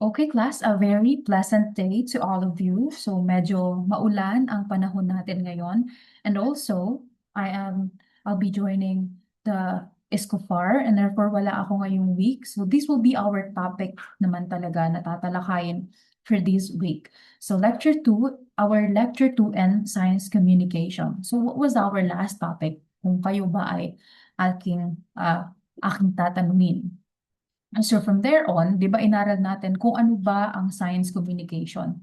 Okay, class, a very pleasant day to all of you. So medyo maulan ang panahon natin ngayon. And also, I'll be joining the Escofar and therefore wala ako ngayong week. So this will be our topic naman talaga na tatalakayin for this week. So our lecture 2 and science communication. So what was our last topic? Kung kayo ba ay aking tatanungin. So from there on, di ba inaral natin kung ano ba ang science communication.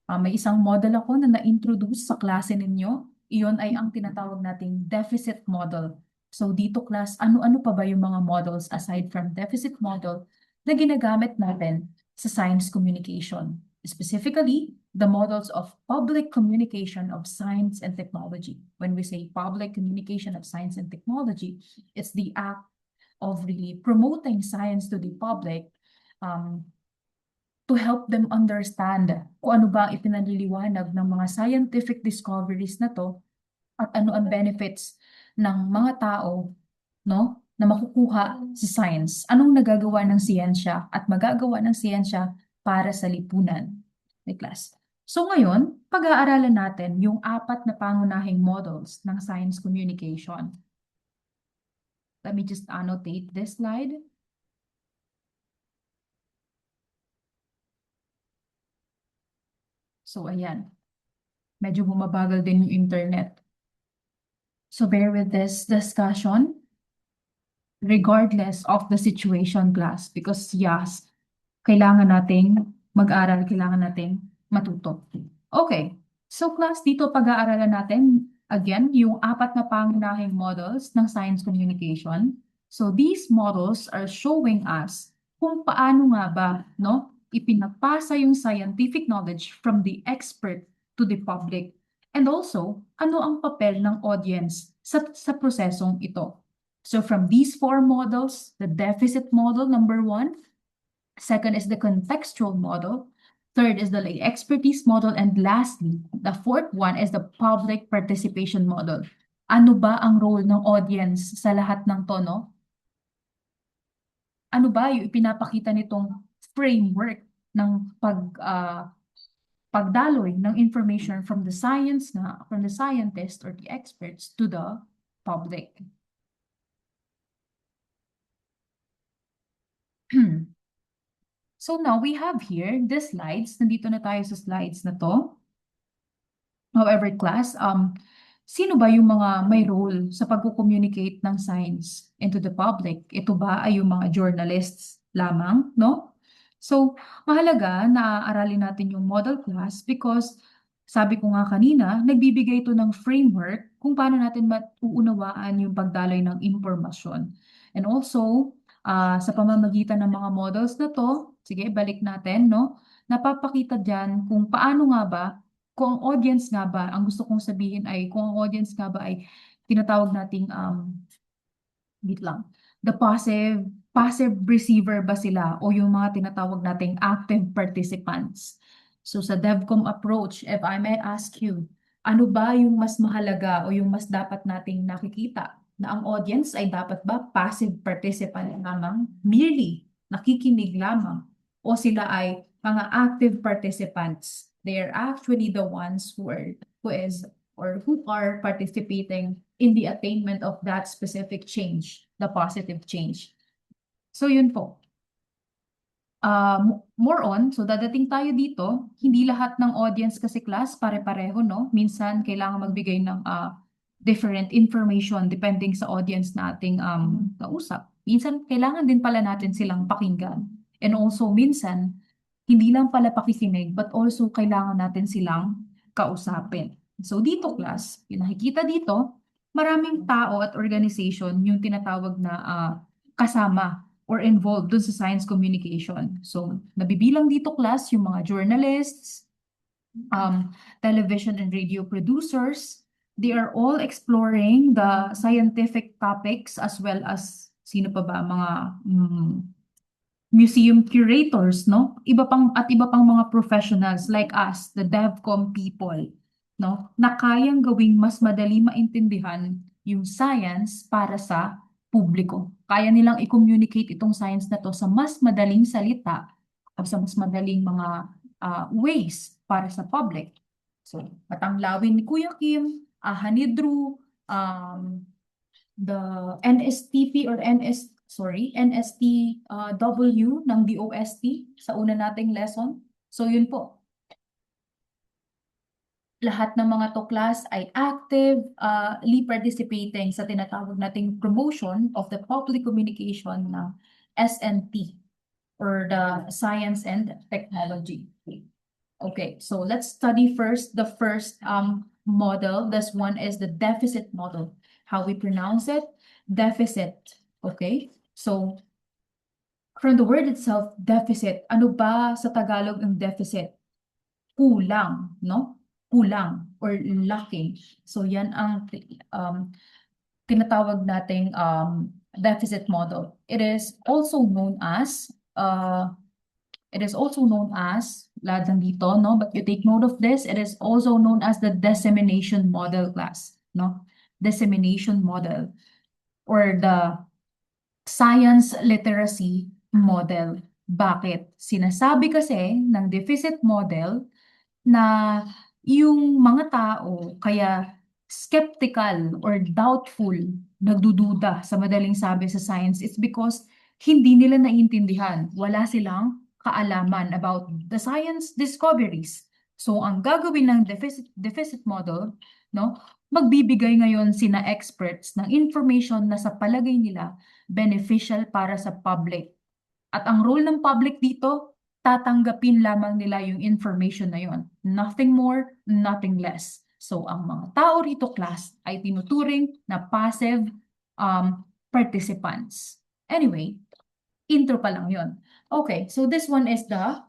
May isang model ako na na-introduce sa klase ninyo. Iyon ay ang tinatawag nating deficit model. So dito class, ano-ano pa ba yung mga models aside from deficit model na ginagamit natin sa science communication? Specifically, the models of public communication of science and technology. When we say public communication of science and technology, it's the act of really promoting science to the public um, to help them understand kung ano ba ang ipinaliliwanag ng mga scientific discoveries na to at ano ang benefits ng mga tao, no, na makukuha sa science. Anong nagagawa ng siyensya at magagawa ng siyensya para sa lipunan. May class. So ngayon, pag-aaralan natin yung apat na pangunahing models ng science communication. Let me just annotate this slide. So ayan, medyo bumabagal din yung internet. So bear with this discussion regardless of the situation, class, because yes, kailangan nating mag-aral, kailangan nating matuto. Okay, so class, dito pag-aaralan natin again yung apat na pangunahing models ng science communication. So these models are showing us kung paano nga ba, no, ipinapasa yung scientific knowledge from the expert to the public. And also, ano ang papel ng audience sa prosesong ito. So from these four models, the deficit model, number one. Second is the contextual model. Third is the lay expertise model. And lastly, the fourth one is the public participation model. Ano ba ang role ng audience sa lahat ng to, no? Ano ba yung ipinapakita nitong framework ng pagdaloy ng information from the scientist or the experts to the public. So now we have here the slides. Nandito na tayo sa slides na to. However, class, sino ba yung mga may role sa pag-communicate ng science into the public? Ito ba ay yung mga journalists lamang, no? So, mahalaga na aaralin natin yung model class because sabi ko nga kanina, nagbibigay ito ng framework kung paano natin mauunawaan yung pagdaloy ng impormasyon. And also, sa pamamagitan ng mga models na to, sige, balik natin, no? Napapakita dyan kung paano nga ba kung ang audience nga ba, ang gusto kong sabihin ay kung ang audience nga ba ay tinatawag nating wait lang, the passive receiver ba sila o yung mga tinatawag nating active participants. So sa DevCom approach, if I may ask you, ano ba yung mas mahalaga o yung mas dapat nating nakikita na ang audience ay dapat ba passive participant lamang, merely nakikinig lamang, o sila ay mga active participants? They are actually the ones who are participating in the attainment of that specific change, the positive change. So yun po. More on, so dadating tayo dito, hindi lahat ng audience kasi class pare-pareho, no? Minsan kailangan magbigay ng different information depending sa audience nating kausap. Minsan kailangan din pala natin silang pakinggan. And also minsan, hindi lang pala pakikinig, but also kailangan natin silang kausapin. So dito class, yung nakikita dito, maraming tao at organization yung tinatawag na kasama or involved dun sa science communication. So nabibilang dito class yung mga journalists, television and radio producers. They are all exploring the scientific topics as well as sino pa ba mga museum curators, no? Iba pang mga professionals like us, the DevCom people, no? Na kayang gawing mas madali maintindihan yung science para sa publiko. Kaya nilang i-communicate itong science na to sa mas madaling salita sa mas madaling mga ways para sa public. So, matanglawin ni Kuya Kim, ni Drew, the NSTP or NSTW ng DOST sa una nating lesson. So, yun po. Lahat ng mga tuklas ay actively participating sa tinatawag nating promotion of the public communication ng SNT or the Science and Technology. Okay, so let's study first the first model. This one is the deficit model. How we pronounce it? Deficit. Okay, so from the word itself, deficit. Ano ba sa Tagalog ang deficit? Kulang, no? Kulang or lacking. So yan ang tinatawag nating deficit model. Lahat dito, no? But you take note of this, it is also known as the dissemination model class, no? Dissemination model or the science literacy model. Bakit? Sinasabi kasi ng deficit model na yung mga tao kaya skeptical or doubtful, nagdududa sa madaling sabi sa science, it's because hindi nila naiintindihan. Wala silang kaalaman about the science discoveries. So, ang gagawin ng deficit model, no, magbibigay ngayon sina experts ng information na sa palagay nila beneficial para sa public. At ang role ng public dito, tatanggapin lamang nila yung information na yon. Nothing more, nothing less. So, ang mga tao rito, class, ay tinuturing na passive participants. Anyway, intro pa lang yon. Okay, so this one is the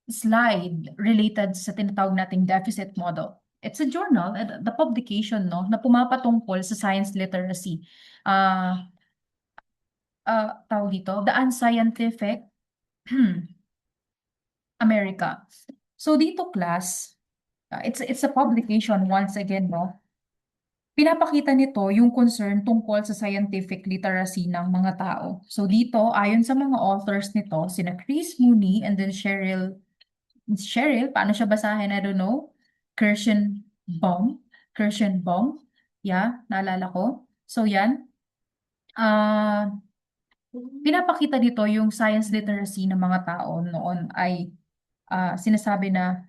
slide related sa tinatawag nating deficit model. It's a journal, the publication, no, na pumapatungkol sa science literacy. Tawag dito, the Unscientific America. So dito class, it's a publication once again, no? Pinapakita nito yung concern tungkol sa scientific literacy ng mga tao. So dito, ayon sa mga authors nito, sina Chris Mooney and then Cheryl, paano siya basahin? I don't know. Kirshenbaum. Yeah, naalala ko. So yan. Pinapakita dito yung science literacy ng mga tao noon ay sinasabi na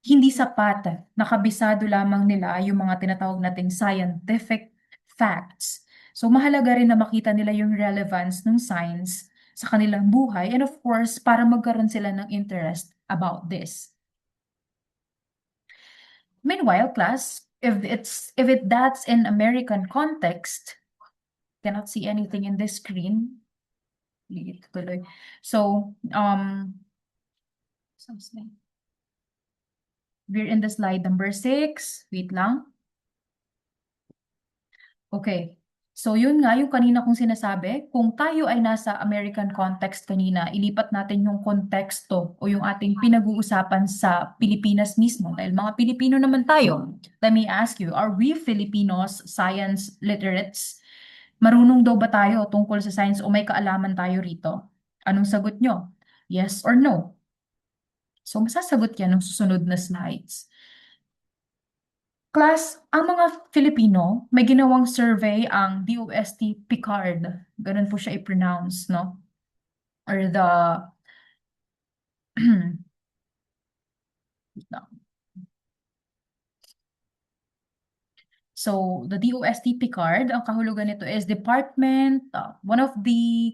hindi sapat, nakabisado lamang nila yung mga tinatawag nating scientific facts. So mahalaga rin na makita nila yung relevance ng science sa kanilang buhay and of course, para magkaroon sila ng interest about this. Meanwhile, class, if that's in American context, cannot see anything in this screen. So, we're in the slide number 6. Wait lang. Okay. So, yun nga yung kanina kong sinasabi. Kung tayo ay nasa American context kanina, ilipat natin yung konteksto o yung ating pinag-uusapan sa Pilipinas mismo. Dahil mga Pilipino naman tayo. Let me ask you, are we Filipinos science literates? Marunong daw ba tayo tungkol sa science o may kaalaman tayo rito? Anong sagot nyo? Yes or no? So, masasagot yan ng susunod na slides. Class, ang mga Filipino, may ginawang survey ang DOST Picard. Ganun po siya i-pronounce, no? Or the... So, the DOST Picard, ang kahulugan nito is department, one of the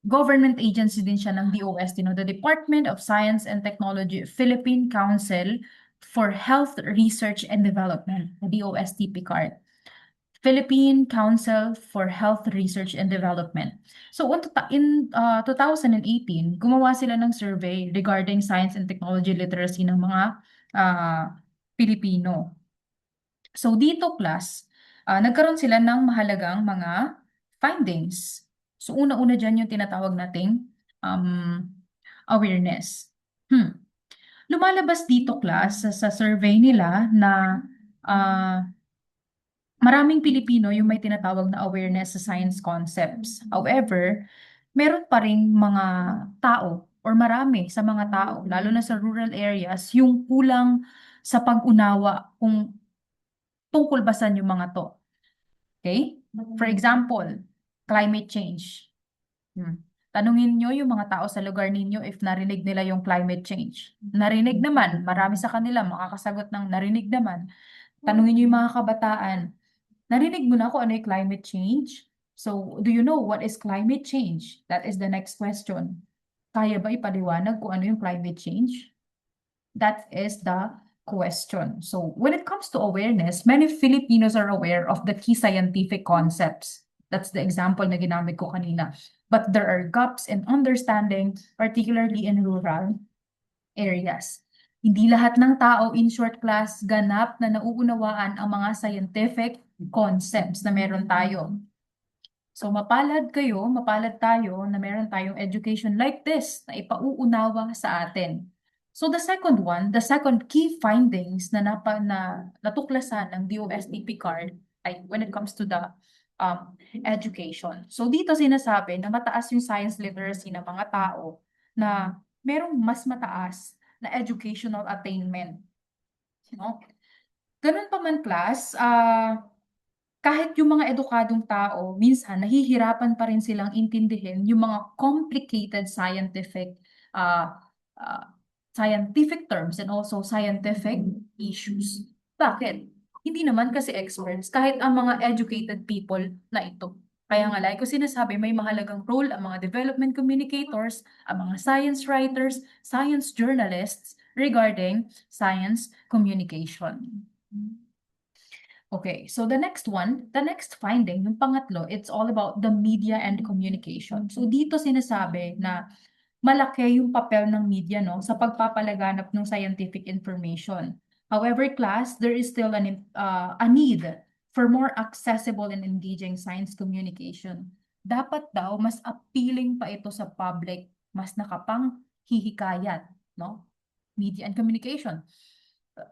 government agency din siya ng DOST, no? The Department of Science and Technology, Philippine Council for Health Research and Development, the DOST Picard. Philippine Council for Health Research and Development. So in 2018, gumawa sila ng survey regarding science and technology literacy ng mga Pilipino. So dito class, nagkaroon sila ng mahalagang mga findings. So una-una dyan yung tinatawag nating awareness. Lumalabas dito class sa survey nila na maraming Pilipino yung may tinatawag na awareness sa science concepts. However, meron pa ring mga tao or marami sa mga tao, lalo na sa rural areas, yung kulang sa pag-unawa kung tungkol ba saan yung mga to. Okay? For example, climate change. Tanungin nyo yung mga tao sa lugar ninyo if narinig nila yung climate change. Narinig naman, marami sa kanila makakasagot ng narinig naman. Tanungin nyo yung mga kabataan, narinig mo na kung ano yung climate change? So, do you know what is climate change? That is the next question. Kaya ba ipaliwanag kung ano yung climate change? That is the question. So, when it comes to awareness, many Filipinos are aware of the key scientific concepts. That's the example na ginamit ko kanina. But there are gaps in understanding, particularly in rural areas. Hindi lahat ng tao in short class ganap na nauunawaan ang mga scientific concepts na meron tayo. So mapalad kayo, mapalad tayo na meron tayong education like this na ipauunawa sa atin. So the second one, the second key findings na natuklasan ng DOST card ay when it comes to the education. So dito sinasabi na mataas yung science literacy ng mga tao na merong mas mataas na educational attainment. No? Ganun pa man class, kahit yung mga edukadong tao, minsan nahihirapan pa rin silang intindihin yung mga complicated uh, uh, scientific terms and also scientific issues. Bakit? Hindi naman kasi experts, kahit ang mga educated people na ito. Kaya nga like ko sinasabi, may mahalagang role ang mga development communicators, ang mga science writers, science journalists regarding science communication. Okay, so the next one, the next finding, yung pangatlo, it's all about the media and communication. So dito sinasabi na malaki yung papel ng media no sa pagpapalaganap ng scientific information. However, class, there is still a need for more accessible and engaging science communication. Dapat daw mas appealing pa ito sa public, mas nakapang hihikayat, no? Media and communication.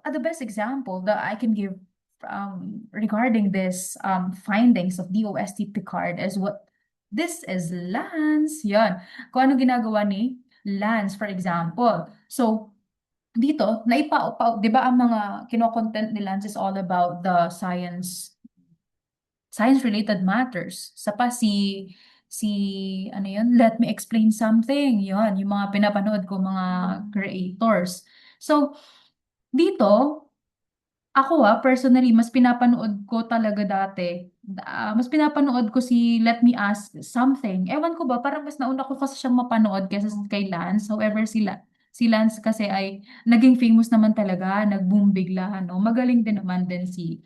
The best example that I can give regarding this findings of DOST Picard is what this is Lance. Yan. Kung ano ginagawa ni Lance, for example. So, dito, di ba ang mga kino-content ni Lance is all about the science-related matters. Si, ano yun, Let Me Explain Something. Yun, yung mga pinapanood ko, mga creators. So, dito, ako personally, mas pinapanood ko talaga dati. Mas pinapanood ko si Let Me Ask Something. Ewan ko ba, parang mas nauna ko kasi siyang mapanood kaysa kay Lance. However, si Lance kasi ay naging famous naman talaga, nag-boom bigla, no? Magaling din naman din si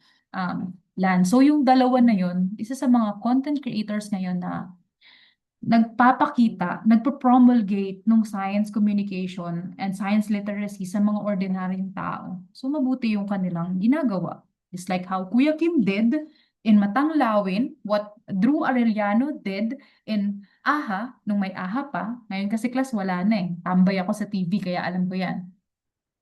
Lance. So yung dalawa na yun, isa sa mga content creators ngayon na nagpo-promulgate ng science communication and science literacy sa mga ordinaryong tao. So mabuti yung kanilang ginagawa. Just like how Kuya Kim did in Matanglawin, what Drew Arellano did in AHA, nung may AHA pa. Ngayon kasi class wala na eh. Tambay ako sa TV kaya alam ko yan.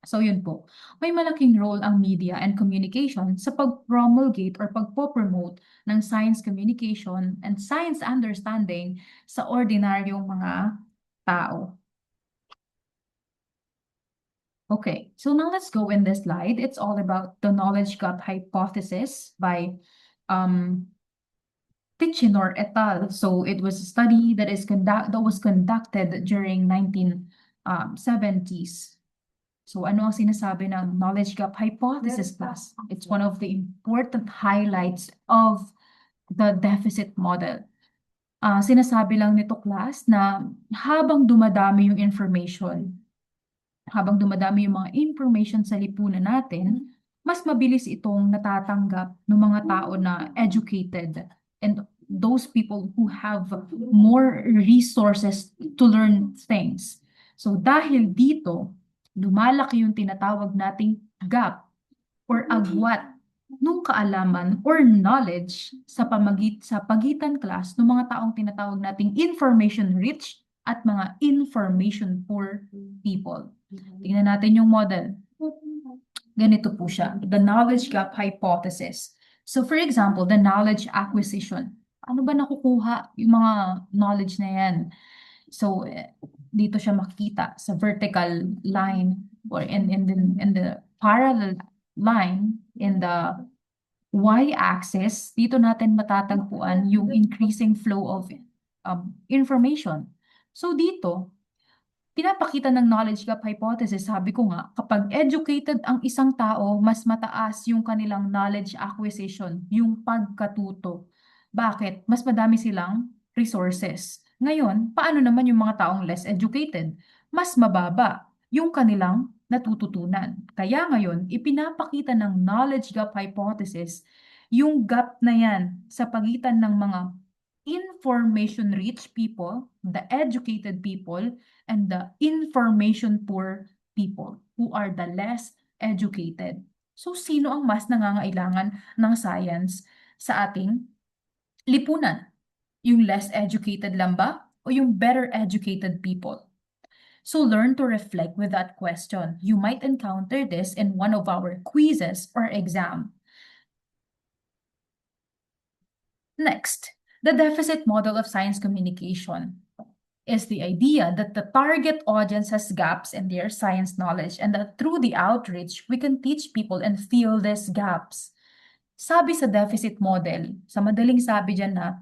So yun po, may malaking role ang media and communication sa pag-promulgate or pagpo-promote ng science communication and science understanding sa ordinaryong mga tao. Okay, so now let's go in this slide. It's all about the knowledge gap hypothesis by Tichenor et al. So it was a study that was conducted during 1970s. So ano ang sinasabi ng knowledge gap hypothesis class? It's one of the important highlights of the deficit model. Sinasabi lang nito class na habang dumadami yung information, habang dumadami yung mga information sa lipunan natin, mas mabilis itong natatanggap ng mga tao na educated and those people who have more resources to learn things. So dahil dito, lumalaki yung tinatawag nating gap or agwat nung kaalaman or knowledge sa pagitan class ng mga taong tinatawag nating information rich at mga information poor people. Tingnan natin yung model. Ganito po siya, the knowledge gap hypothesis. So for example, the knowledge acquisition. Ano ba nakukuha yung mga knowledge na yan? So dito siya makikita sa vertical line or in the parallel line in the y-axis, dito natin matatagpuan yung increasing flow of information. So dito, pinapakita ng knowledge gap hypothesis, sabi ko nga, kapag educated ang isang tao, mas mataas yung kanilang knowledge acquisition, yung pagkatuto. Bakit? Mas madami silang resources. Ngayon, paano naman yung mga taong less educated? Mas mababa yung kanilang natututunan. Kaya ngayon, ipinapakita ng knowledge gap hypothesis yung gap na yan sa pagitan ng mga information-rich people, the educated people, and the information poor people who are the less educated. So, sino ang mas nangangailangan ng science sa ating lipunan? Yung less educated lang ba? O yung better educated people? So, learn to reflect with that question. You might encounter this in one of our quizzes or exam. Next, the deficit model of science communication is the idea that the target audience has gaps in their science knowledge and that through the outreach, we can teach people and fill these gaps. Sabi sa deficit model, sa madaling sabi dyan na,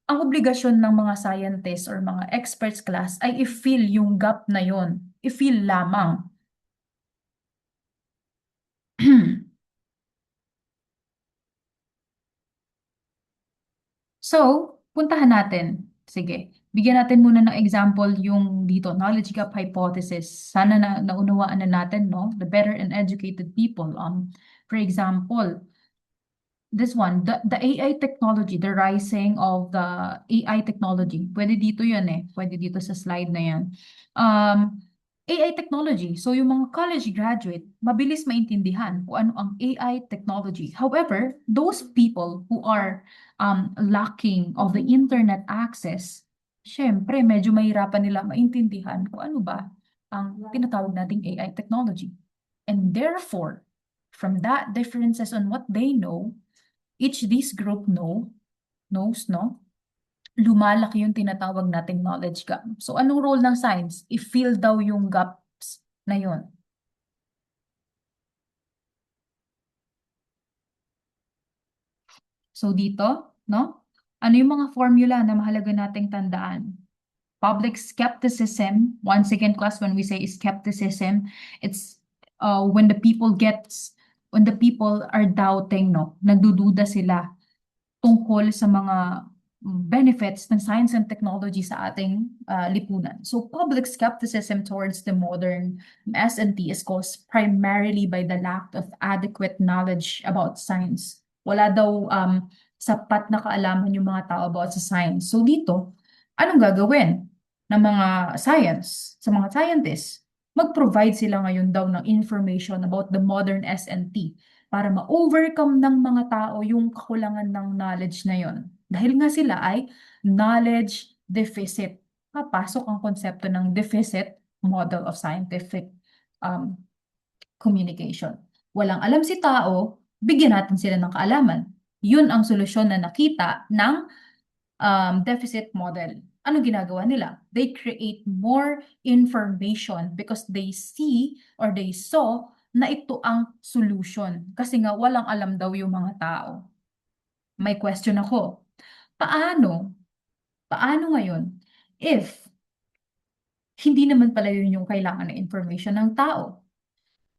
ang obligasyon ng mga scientists or mga experts class ay i-fill yung gap na yon, i-fill lamang. So, puntahan natin. Sige, bigyan natin muna ng example yung dito, knowledge gap hypothesis. Sana na naunawaan na natin, no? The better and educated people. For example, this one, the AI technology, the rising of the AI technology. Pwede dito yan eh. Pwede dito sa slide na yan. AI technology. So yung mga college graduate, mabilis maintindihan kung ano ang AI technology. However, those people who are lacking of the internet access, syempre medyo mahirapan nila maintindihan kung ano ba ang tinatawag nating AI technology. And therefore, from that differences on what they know, each this group knows, no? Lumalaki yung tinatawag nating knowledge gap. So, anong role ng science? I-fill daw yung gaps na yun. So, dito, no? Ano yung mga formula na mahalaga nating tandaan? Public skepticism, once again, class, when we say skepticism, it's when the people are doubting, no? Nagdududa sila tungkol sa mga benefits ng science and technology sa ating lipunan. So public skepticism towards the modern S&T is caused primarily by the lack of adequate knowledge about science. Wala daw sapat na kaalaman yung mga tao about sa science. So dito, anong gagawin ng mga science, sa mga scientists? Mag-provide sila ngayon daw ng information about the modern S&T para ma-overcome ng mga tao yung kakulangan ng knowledge na yon. Dahil nga sila ay knowledge deficit. Papasok ang konsepto ng deficit model of scientific um, communication. Walang alam si tao, bigyan natin sila ng kaalaman. Yun ang solusyon na nakita ng deficit model. Ano ginagawa nila? They create more information because they see or they saw na ito ang solution. Kasi nga walang alam daw yung mga tao. May question ako. Paano? Paano ngayon if hindi naman pala yun yung kailangan na information ng tao?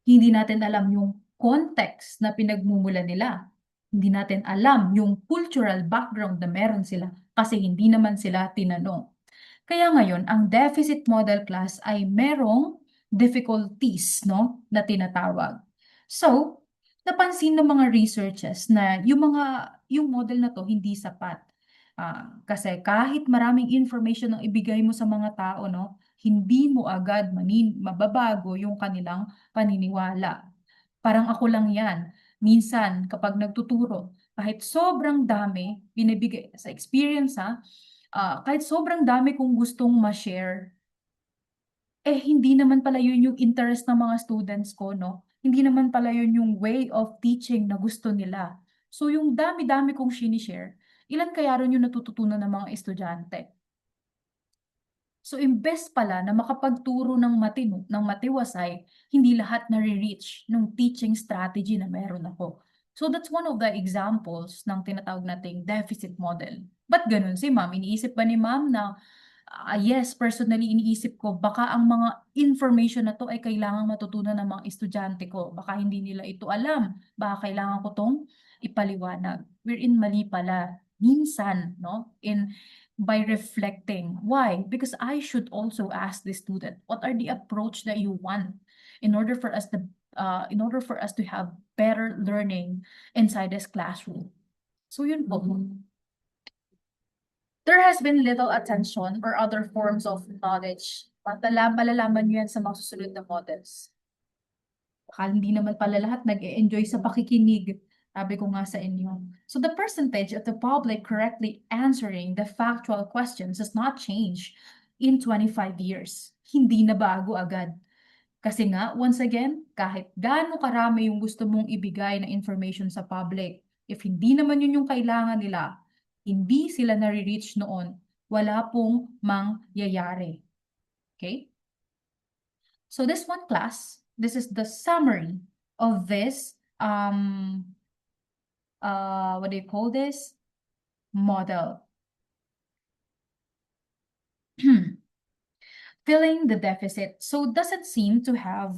Hindi natin alam yung context na pinagmumula nila. Hindi natin alam yung cultural background na meron sila kasi hindi naman sila tinanong. Kaya ngayon, ang deficit model class ay merong difficulties, no, na tinatawag. So, napansin ng mga researchers na yung model na to hindi sapat. Kasi kahit maraming information ang ibigay mo sa mga tao, no, hindi mo agad mababago yung kanilang paniniwala. Parang ako lang yan. Minsan, kapag nagtuturo, kahit sobrang dami, binibigay sa experience kahit sobrang dami kong gustong ma-share, hindi naman pala yun yung interest ng mga students ko, no? Hindi naman pala yun yung way of teaching na gusto nila. So yung dami-dami kong sinishare, ilan kaya ron yung natututunan ng mga estudyante? So imbes pala na makapagturo ng matino, ng matiwasay, hindi lahat nare-reach ng teaching strategy na meron ako. So that's one of the examples ng tinatawag nating deficit model. Ba't ganun si ma'am? Iniisip ba ni ma'am na yes, personally iniisip ko baka ang mga information na to ay kailangang matutunan ng mga estudyante ko. Baka hindi nila ito alam. Baka kailangan ko tong ipaliwanag. Wherein mali pala. Minsan, no? By reflecting. Why? Because I should also ask the student, what are the approach that you want in order for us to have better learning inside this classroom. So yun po. There has been little attention or other forms of knowledge. Malalaman nyo yan sa mga susunod na models. Baka hindi naman pala lahat nag-e-enjoy sa pakikinig. Sabi ko nga sa inyo. So the percentage of the public correctly answering the factual questions has not changed in 25 years. Hindi na bago agad. Kasi nga, once again, kahit gaano karami yung gusto mong ibigay na information sa public, if hindi naman yun yung kailangan nila, hindi sila nare-reach noon, wala pong mangyayari. Okay? So this one class, this is the summary of this, what do you call this? Model. Filling the deficit. So doesn't seem to have,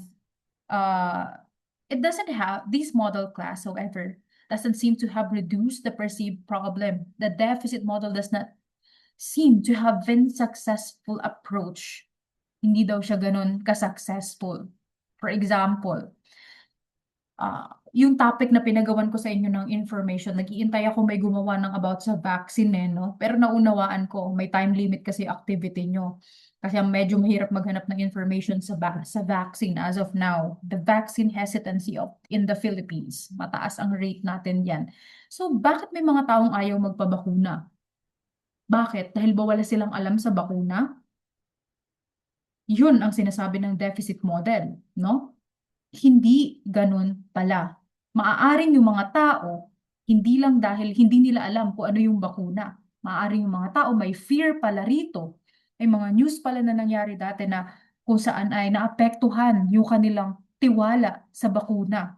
it doesn't have, this model class, however, doesn't seem to have reduced the perceived problem. The deficit model does not seem to have been successful approach. Hindi daw siya ganun ka-successful. For example, yung topic na pinagawan ko sa inyo ng information, nag-iintay ako may gumawa ng about sa vaccine no? Pero naunawaan ko, may time limit kasi activity nyo. Kasi medyo mahirap maghanap ng information sa vaccine as of now. The vaccine hesitancy in the Philippines. Mataas ang rate natin yan. So, bakit may mga taong ayaw magpabakuna? Bakit? Dahil ba wala silang alam sa bakuna? Yun ang sinasabi ng deficit model, no? Hindi ganun pala. Maaaring yung mga tao, hindi lang dahil hindi nila alam kung ano yung bakuna. Maaaring yung mga tao may fear pala rito. May mga news pala na nangyari dati na kung saan ay naapektuhan yung kanilang tiwala sa bakuna.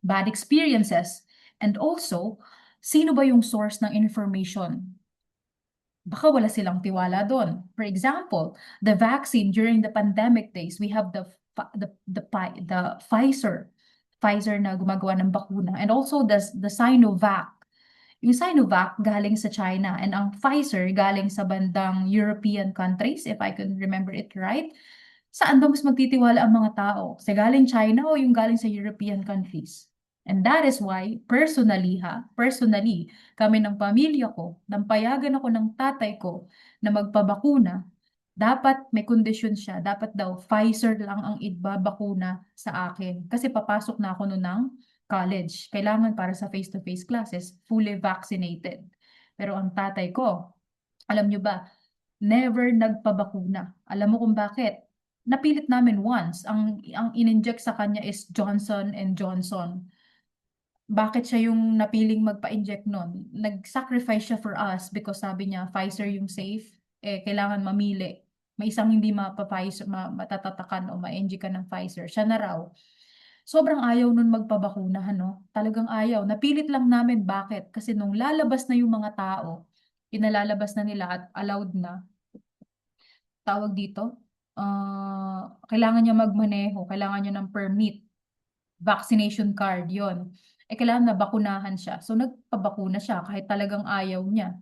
Bad experiences. And also, sino ba yung source ng information? Baka wala silang tiwala doon. For example, the vaccine during the pandemic days, we have the Pfizer na gumagawa ng bakuna, and also the Sinovac. Yung Sinovac galing sa China, and ang Pfizer galing sa bandang European countries, if I can remember it right. Saan ba mas magtitiwala ang mga tao? Sa galing China o yung galing sa European countries? And that is why, personally, kami ng pamilya ko, nampayagan ako ng tatay ko na magpabakuna, dapat may kondisyon siya. Dapat daw, Pfizer lang ang ibabakuna sa akin. Kasi papasok na ako noon ng college. Kailangan para sa face-to-face classes, fully vaccinated. Pero ang tatay ko, alam nyo ba, never nagpabakuna. Alam mo kung bakit? Napilit namin once. Ang in-inject sa kanya is Johnson and Johnson. Bakit siya yung napiling magpa-inject nun? Nag-sacrifice siya for us because sabi niya, Pfizer yung safe. Kailangan mamili. May isang hindi matatatakan o ma-NG ka ng Pfizer. Siya na raw. Sobrang ayaw nun magpabakuna, no? Talagang ayaw. Napilit lang namin. Bakit? Kasi nung lalabas na yung mga tao, inalalabas na nila at allowed na, tawag dito, kailangan niya magmaneho, kailangan niya ng permit, vaccination card, yon. Kailangan na bakunahan siya. So, nagpabakuna siya kahit talagang ayaw niya.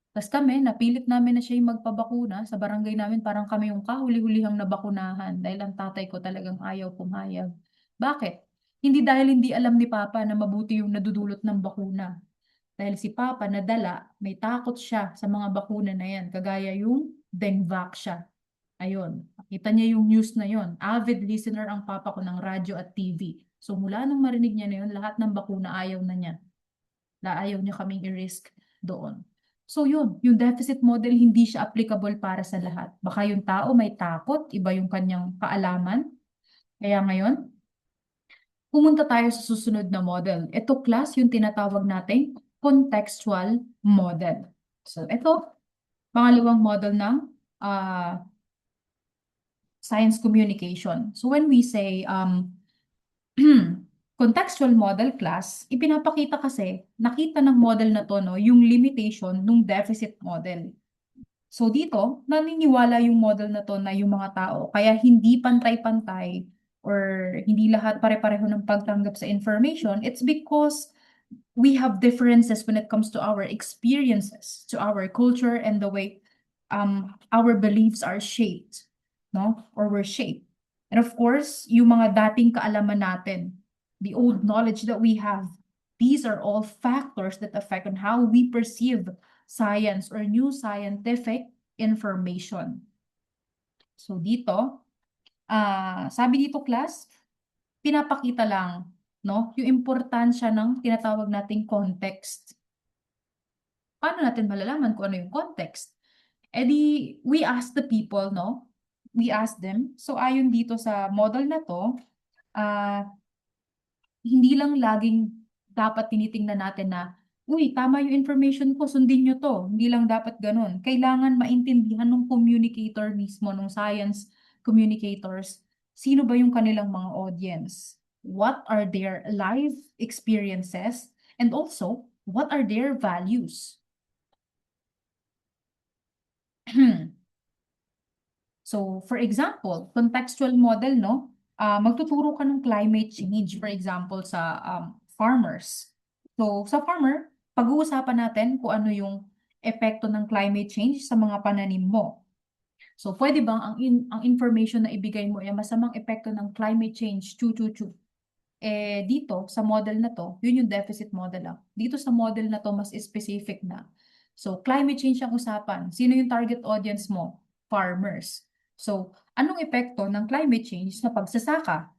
Tapos kami, napilit namin na siya yung magpabakuna. Sa barangay namin, parang kami yung kahuli-hulihang nabakunahan dahil ang tatay ko talagang ayaw pumayag. Bakit? Hindi dahil hindi alam ni Papa na mabuti yung nadudulot ng bakuna. Dahil si Papa nadala, may takot siya sa mga bakuna na yan. Kagaya yung Dengvac siya. Ayun, nakita niya yung news na yon. Avid listener ang papa ko ng radyo at TV. So mula nung marinig niya na yun, lahat ng bakuna ayaw na niya. Ayaw niya kaming i-risk doon. So yun, yung deficit model hindi siya applicable para sa lahat. Baka yung tao may takot, iba yung kanyang kaalaman. Kaya ngayon, pumunta tayo sa susunod na model. Ito class yung tinatawag nating contextual model. So ito, pangalawang model ng ah, science communication. So when we say contextual model class, ipinapakita kasi, nakita ng model na to, no, yung limitation ng deficit model. So dito, naniniwala yung model na to na yung mga tao, kaya hindi pantay-pantay or hindi lahat pare-pareho ng pagtanggap sa information, it's because we have differences when it comes to our experiences, to our culture, and the way our beliefs are shaped, no? Or were shaped. And of course, yung mga dating kaalaman natin, the old knowledge that we have, these are all factors that affect on how we perceive science or new scientific information. So dito, sabi dito class, pinapakita lang, no, yung importansya ng tinatawag nating context. Paano natin malalaman kung ano yung context? Eh di, we ask the people, no? We ask them. So ayon dito sa model na to, ah hindi lang laging dapat tinitingnan natin na, uy, tama yung information ko, sundin nyo to. Hindi lang dapat ganun. Kailangan maintindihan ng communicator mismo, ng science communicators, sino ba yung kanilang mga audience? What are their life experiences? And also, what are their values? So, for example, contextual model, no? Magtuturo ka ng climate change, for example, sa farmers. So, sa farmer, pag-uusapan natin kung ano yung epekto ng climate change sa mga pananim mo. So, pwede bang ang information na ibigay mo ay masamang epekto ng climate change, chu. Eh, dito, sa model na to, yun yung deficit model lang. Dito sa model na to, mas specific na. So, climate change ang usapan. Sino yung target audience mo? Farmers. So, anong epekto ng climate change sa pagsasaka?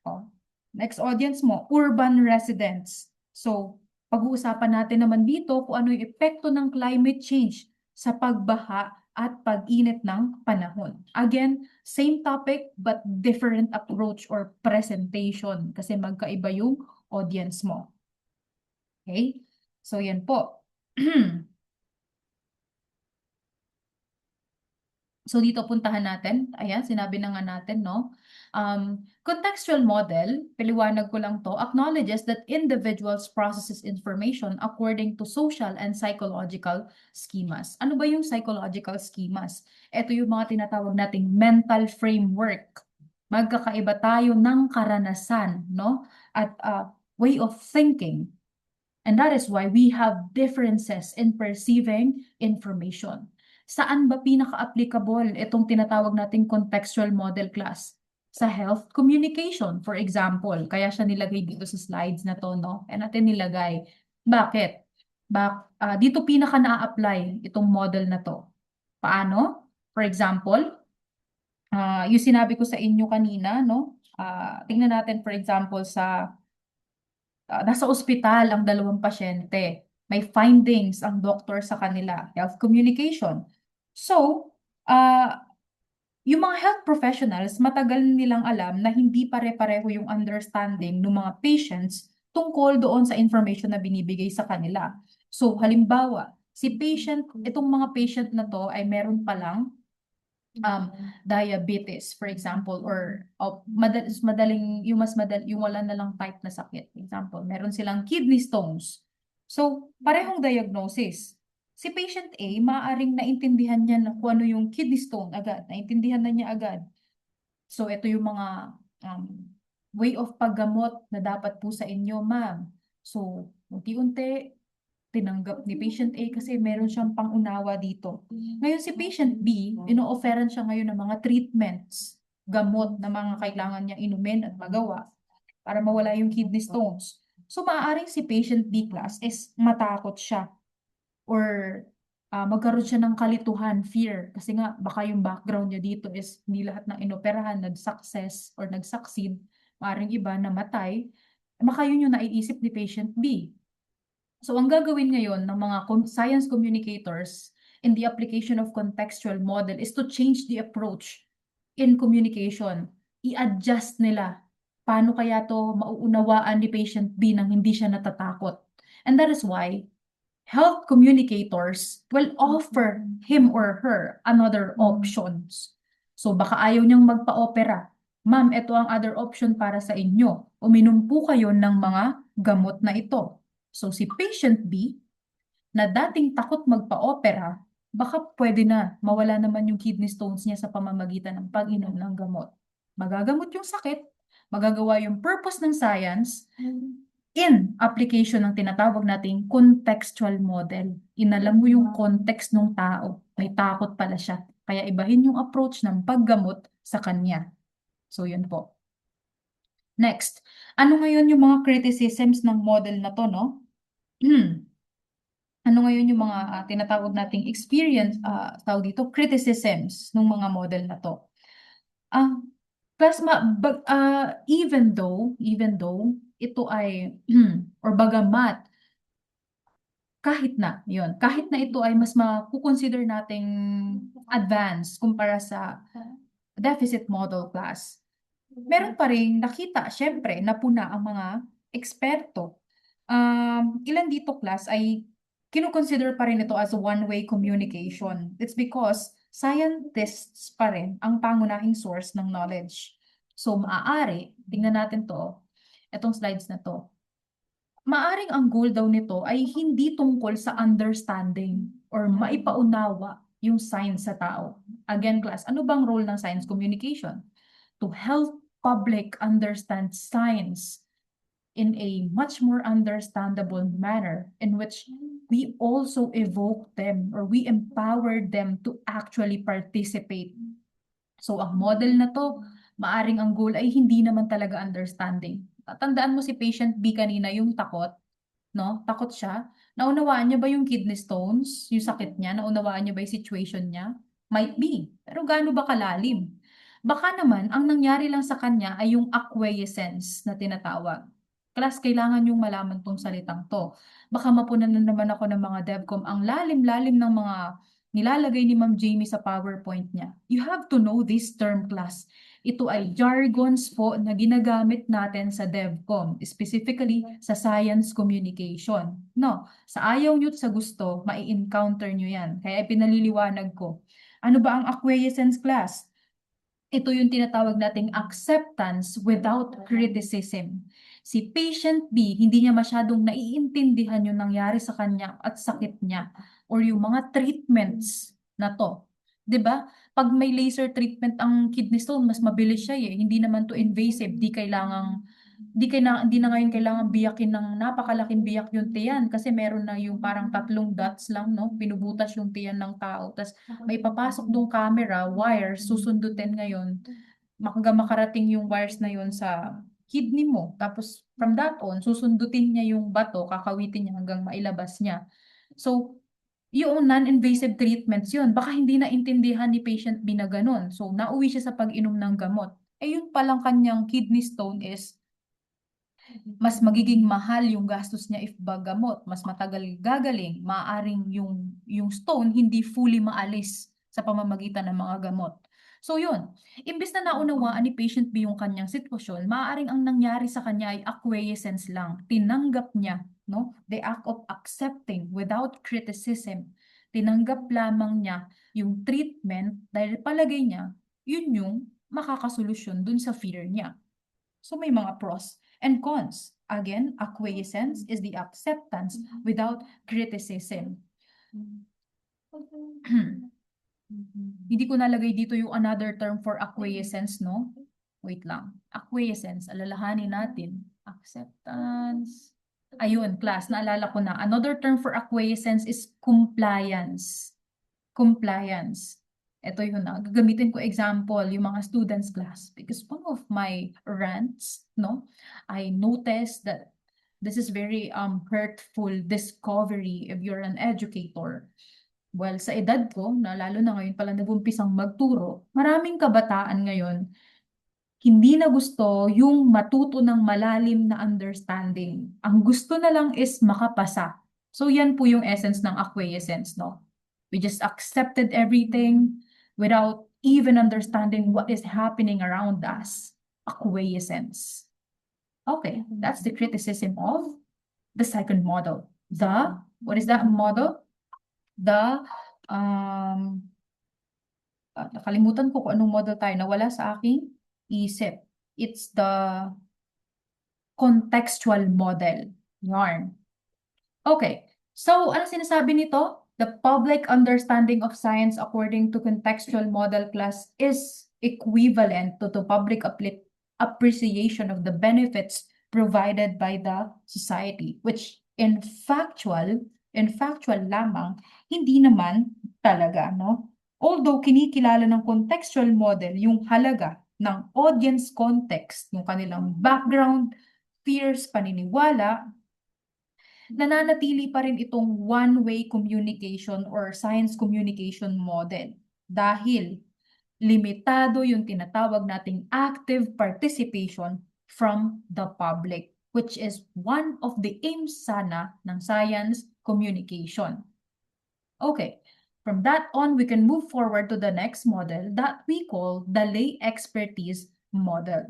Oh. Next audience mo, urban residents. So, pag-uusapan natin naman dito kung ano yung epekto ng climate change sa pagbaha at pag-init ng panahon. Again, same topic but different approach or presentation kasi magkaiba yung audience mo. Okay? So, yan po. So dito puntahan natin, ayan, sinabi na nga natin, no? Contextual model, paliwanag ko lang to, acknowledges that individuals processes information according to social and psychological schemas. Ano ba yung psychological schemas? Ito yung mga tinatawag nating mental framework. Magkakaiba tayo ng karanasan, no? At way of thinking. And that is why we have differences in perceiving information. Saan ba pinaka-applicable itong tinatawag nating contextual model class? Sa health communication, for example. Kaya siya nilagay dito sa slides na to, no? E natin nilagay. Bakit? Dito pinaka na-apply itong model na to. Paano? For example, yung sinabi ko sa inyo kanina, no? Tingnan natin, for example, sa nasa ospital ang dalawang pasyente. May findings ang doktor sa kanila, health communication. So, yung mga health professionals, matagal nilang alam na hindi pare-pareho yung understanding ng mga patients tungkol doon sa information na binibigay sa kanila. So, halimbawa, itong mga patient na to ay meron palang diabetes, for example, or yung wala na lang type na sakit. For example, meron silang kidney stones. So, parehong diagnosis. Si patient A, maaaring naintindihan niya na kung ano yung kidney stone agad. Naintindihan na niya agad. So, ito yung mga way of paggamot na dapat po sa inyo, ma'am. So, unti-unti, tinanggap ni patient A kasi meron siyang pangunawa dito. Ngayon si patient B, ino-offeran siya ngayon ng mga treatments, gamot na mga kailangan niya inumin at magawa para mawala yung kidney stones. So maaaring si patient B class is matakot siya or magkaroon siya ng kalituhan, fear. Kasi nga baka yung background niya dito is hindi lahat ng inoperahan nag-success or nag-succeed. Maaaring iba namatay. Baka yun yung naiisip ni patient B. So, ang gagawin ngayon ng mga science communicators in the application of contextual model is to change the approach in communication. I-adjust nila paano kaya to mauunawaan ni patient B nang hindi siya natatakot. And that is why health communicators will offer him or her another options. So baka ayaw niyang magpa-opera. Ma'am, ito ang other option para sa inyo. Uminom po kayo ng mga gamot na ito. So si patient B na dating takot magpa-opera, baka pwede na mawala naman yung kidney stones niya sa pamamagitan ng pag-inom ng gamot. Magagamot yung sakit, magagawa yung purpose ng science in application ng tinatawag nating contextual model. Inalam mo yung context ng tao. May takot pala siya. Kaya ibahin yung approach ng paggamot sa kanya. So yun po. Next, ano ngayon yung mga criticisms ng model na to, no? Ano ngayon yung mga tinatawag nating experience, tawag dito, criticisms ng mga model na to. Even though ito ay, or bagamat, kahit na ito ay mas makukonsider nating advanced kumpara sa deficit model class, meron pa rin nakita, syempre, napuna ang mga eksperto. Ilan dito class ay kinukonsider pa rin ito as a one-way communication. It's because scientists pa rin ang pangunahing source ng knowledge. So, maaari, tingnan natin to, itong slides na to. Maaring ang goal daw nito ay hindi tungkol sa understanding or maipaunawa yung science sa tao. Again, class, ano bang role ng science communication? To help public understand science in a much more understandable manner in which we also evoke them or we empower them to actually participate. So, ang model na to, maaring ang goal ay hindi naman talaga understanding. Tandaan mo si patient B kanina, yung takot, no? Takot siya. Naunawaan niya ba yung kidney stones, yung sakit niya? Naunawaan niya ba yung situation niya? Might be. Pero gaano ba kalalim? Baka naman, ang nangyari lang sa kanya ay yung acquiescence na tinatawag. Class, kailangan yung malaman tong salitang to. Baka mapunan na naman ako ng mga DevCom ang lalim-lalim ng mga nilalagay ni Ma'am Jamie sa PowerPoint niya. You have to know this term, class. Ito ay jargons po na ginagamit natin sa DevCom, specifically sa science communication. No, sa ayaw nyo sa gusto, mai-encounter nyo yan. Kaya pinaliliwanag ko. Ano ba ang acquiescence, class? Ito yung tinatawag nating acceptance without criticism. Si patient B, hindi niya masyadong naiintindihan yung nangyari sa kanya at sakit niya or yung mga treatments na to. 'Di ba? Pag may laser treatment ang kidney stone, mas mabilis siya eh. Hindi naman to invasive, di na ngayon kailangan biyakin ng napakalaking biyak yung tiyan kasi meron na yung parang 3 dots lang, no? Binubutas yung tiyan ng tao. Tas may papasok dong camera, wires, susundutin ngayon. Hanggang makarating yung wires na yun sa kidney mo. Tapos from that on, susundutin niya yung bato, kakawitin niya hanggang mailabas niya. So, yung non-invasive treatments yun, baka hindi na intindihan ni patient B na ganun. So, nauwi siya sa pag-inom ng gamot. Eh, yun palang kanyang kidney stone is mas magiging mahal yung gastos niya if bagamot, mas matagal gagaling, maaaring yung stone hindi fully maalis sa pamamagitan ng mga gamot. So yun, imbes na naunawaan ni patient B yung kanyang sitwasyon, maaaring ang nangyari sa kanya ay acquiescence lang. Tinanggap niya, no? The act of accepting without criticism. Tinanggap lamang niya yung treatment dahil palagay niya, yun yung makakasolusyon dun sa fear niya. So may mga pros and cons. Again, acquiescence is the acceptance without criticism. Hindi ko nalagay dito yung another term for acquiescence, no? Wait lang. Acquiescence, alalahanin natin. Acceptance. Ayun, class, naalala ko na. Another term for acquiescence is compliance. Compliance. Ito yun na. Gagamitin ko example, yung mga students class. Because one of my rants, no, I noticed that this is very hurtful discovery if you're an educator. Well, sa edad ko, na lalo na ngayon pala nag-umpisang magturo, maraming kabataan ngayon, hindi na gusto yung matuto ng malalim na understanding. Ang gusto na lang is makapasa. So yan po yung essence ng acquiescence, no? We just accepted everything without even understanding what is happening around us. Acquiescence. Okay, that's the criticism of the second model. What is that model? The, nakalimutan ko kung anong model tayo, nawala sa aking isip. It's the contextual model. Yarn. Okay. So, ano sinasabi nito? The public understanding of science according to contextual model class is equivalent to the public appreciation of the benefits provided by the society, which in factual lamang, hindi naman talaga, no? Although kinikilala ng contextual model yung halaga ng audience context, yung kanilang background, fears, paniniwala, nananatili pa rin itong one-way communication or science communication model dahil limitado yung tinatawag nating active participation from the public, which is one of the aims sana ng science communication. Okay, from that on, we can move forward to the next model that we call the lay expertise model.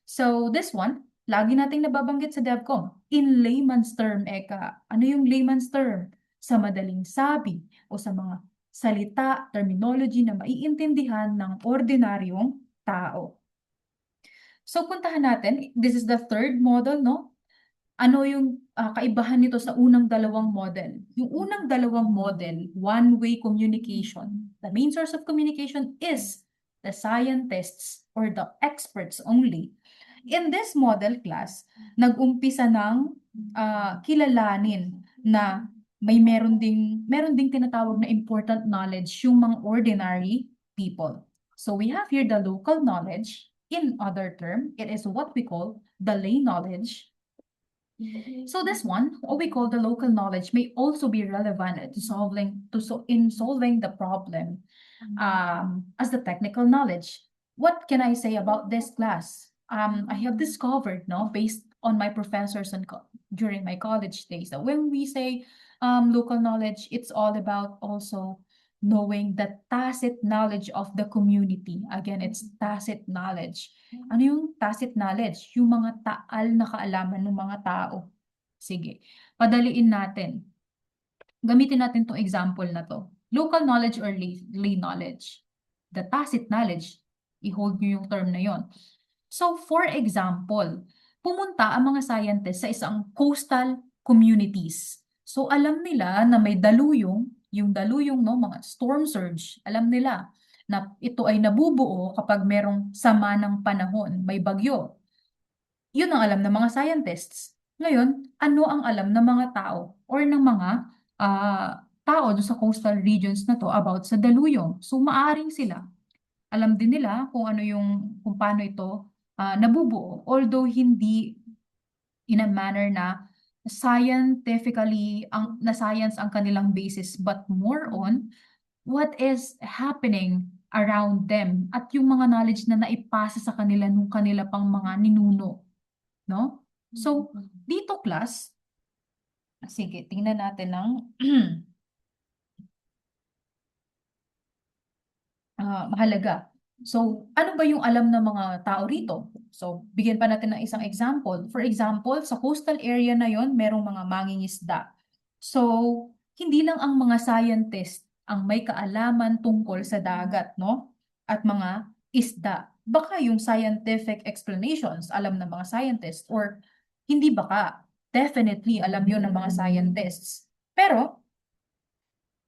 So this one, lagi nating nababanggit sa DevCom. In layman's term, Eka, ano yung layman's term? Sa madaling sabi o sa mga salita, terminology na maiintindihan ng ordinaryong tao. So puntahan natin, this is the third model, no? Ano yung kaibahan nito sa unang dalawang model? Yung unang dalawang model, one-way communication. The main source of communication is the scientists or the experts only. In this model class, nag-umpisa ng kilalanin na meron ding tinatawag na important knowledge yung mga ordinary people. So we have here the local knowledge. In other term, it is what we call the lay knowledge. So this one, what we call the local knowledge, may also be relevant in solving the problem as the technical knowledge. What can I say about this class? I have discovered, no, based on my professors during my college days, that when we say local knowledge, it's all about also knowing the tacit knowledge of the community. Again, it's tacit knowledge. Ano yung tacit knowledge? Yung mga taal na kaalaman ng mga tao. Sige, padaliin natin. Gamitin natin tong example na to. Local knowledge or lay knowledge. The tacit knowledge, i-hold nyo yung term na yon. So, for example, pumunta ang mga scientists sa isang coastal communities. So, alam nila na may daluyong, yung daluyong, no, mga storm surge, alam nila na ito ay nabubuo kapag merong sama ng panahon, may bagyo. Yun ang alam ng mga scientists. Ngayon, ano ang alam ng mga tao or ng mga tao doon sa coastal regions na to about sa daluyong? So, maaring sila alam din nila kung paano ito nabubuo, although hindi in a manner na science ang kanilang basis, but more on what is happening around them at yung mga knowledge na naipasa sa kanila nung kanila pang mga ninuno, no? So, dito class, sige, tingnan natin ng mahalaga. So, ano ba yung alam ng mga tao rito? So, bigyan pa natin ng isang example. For example, sa coastal area na yon, merong mga mangingisda. So, hindi lang ang mga scientist ang may kaalaman tungkol sa dagat, no? At mga isda. Baka yung scientific explanations, alam ng mga scientists, or hindi baka. Definitely, alam yun ng mga scientists. Pero,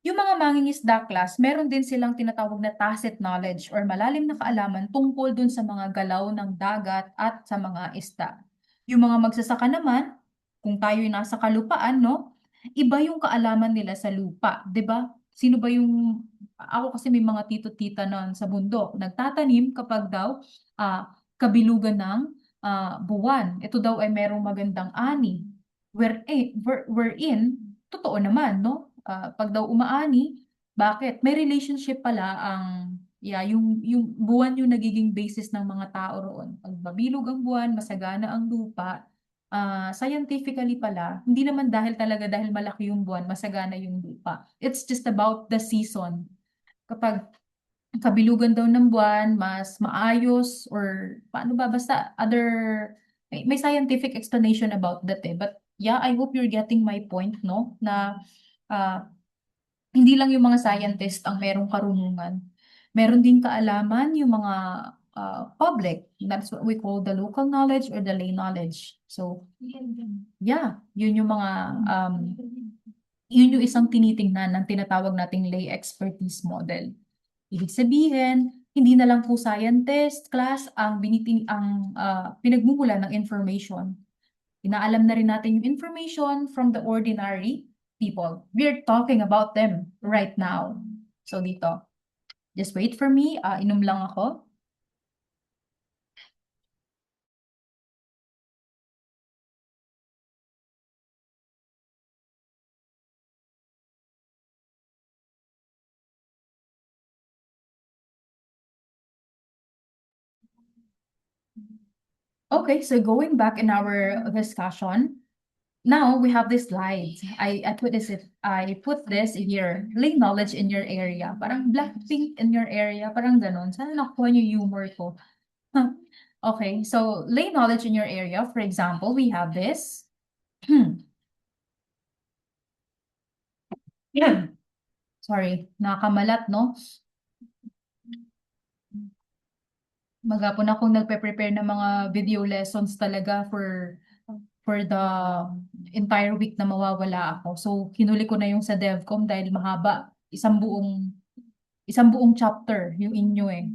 yung mga mangingisda class, meron din silang tinatawag na tacit knowledge or malalim na kaalaman tungkol dun sa mga galaw ng dagat at sa mga isda. Yung mga magsasaka naman, kung tayo'y nasa kalupaan, no? Iba yung kaalaman nila sa lupa, 'di ba? Sino ba yung ako kasi may mga tito-tita noon sa bundok, nagtatanim kapag daw kabilugan ng buwan. Ito daw ay merong magandang ani. Wherein, totoo naman, no? Pag daw umaani, bakit? May relationship pala yung buwan yung nagiging basis ng mga tao roon. Pag mabilog ang buwan, masagana ang lupa, scientifically pala, hindi naman dahil malaki yung buwan, masagana yung lupa. It's just about the season. Kapag kabilugan daw ng buwan, mas maayos or paano ba, basta other may scientific explanation about that eh. But yeah, I hope you're getting my point, no? Na ah, hindi lang yung mga scientist ang merong karunungan. Meron din kaalaman yung mga public. That's what we call the local knowledge or the lay knowledge. So, yeah, yun yung mga, yun yung isang tinitingnan ng tinatawag nating lay expertise model. Ibig sabihin, hindi na lang po scientist class ang pinagmumula ng information. Inaalam na rin natin yung information from the ordinary people. We're talking about them right now. So dito, just wait for me. Inom lang ako. Okay, so going back in our discussion, now we have this slide. I put this here, lay knowledge in your area. Parang Blackpink in your area, parang ganon. Sana nakuha niyo yung humor ko. Okay, so lay knowledge in your area. For example, we have this. Yan. Sorry, nakakamalat, no? Maghapon akong nagpe-prepare ng mga video lessons talaga for the entire week na mawawala ako. So, hinuli ko na yung sa DevCom dahil mahaba. Isang buong chapter yung inyo eh.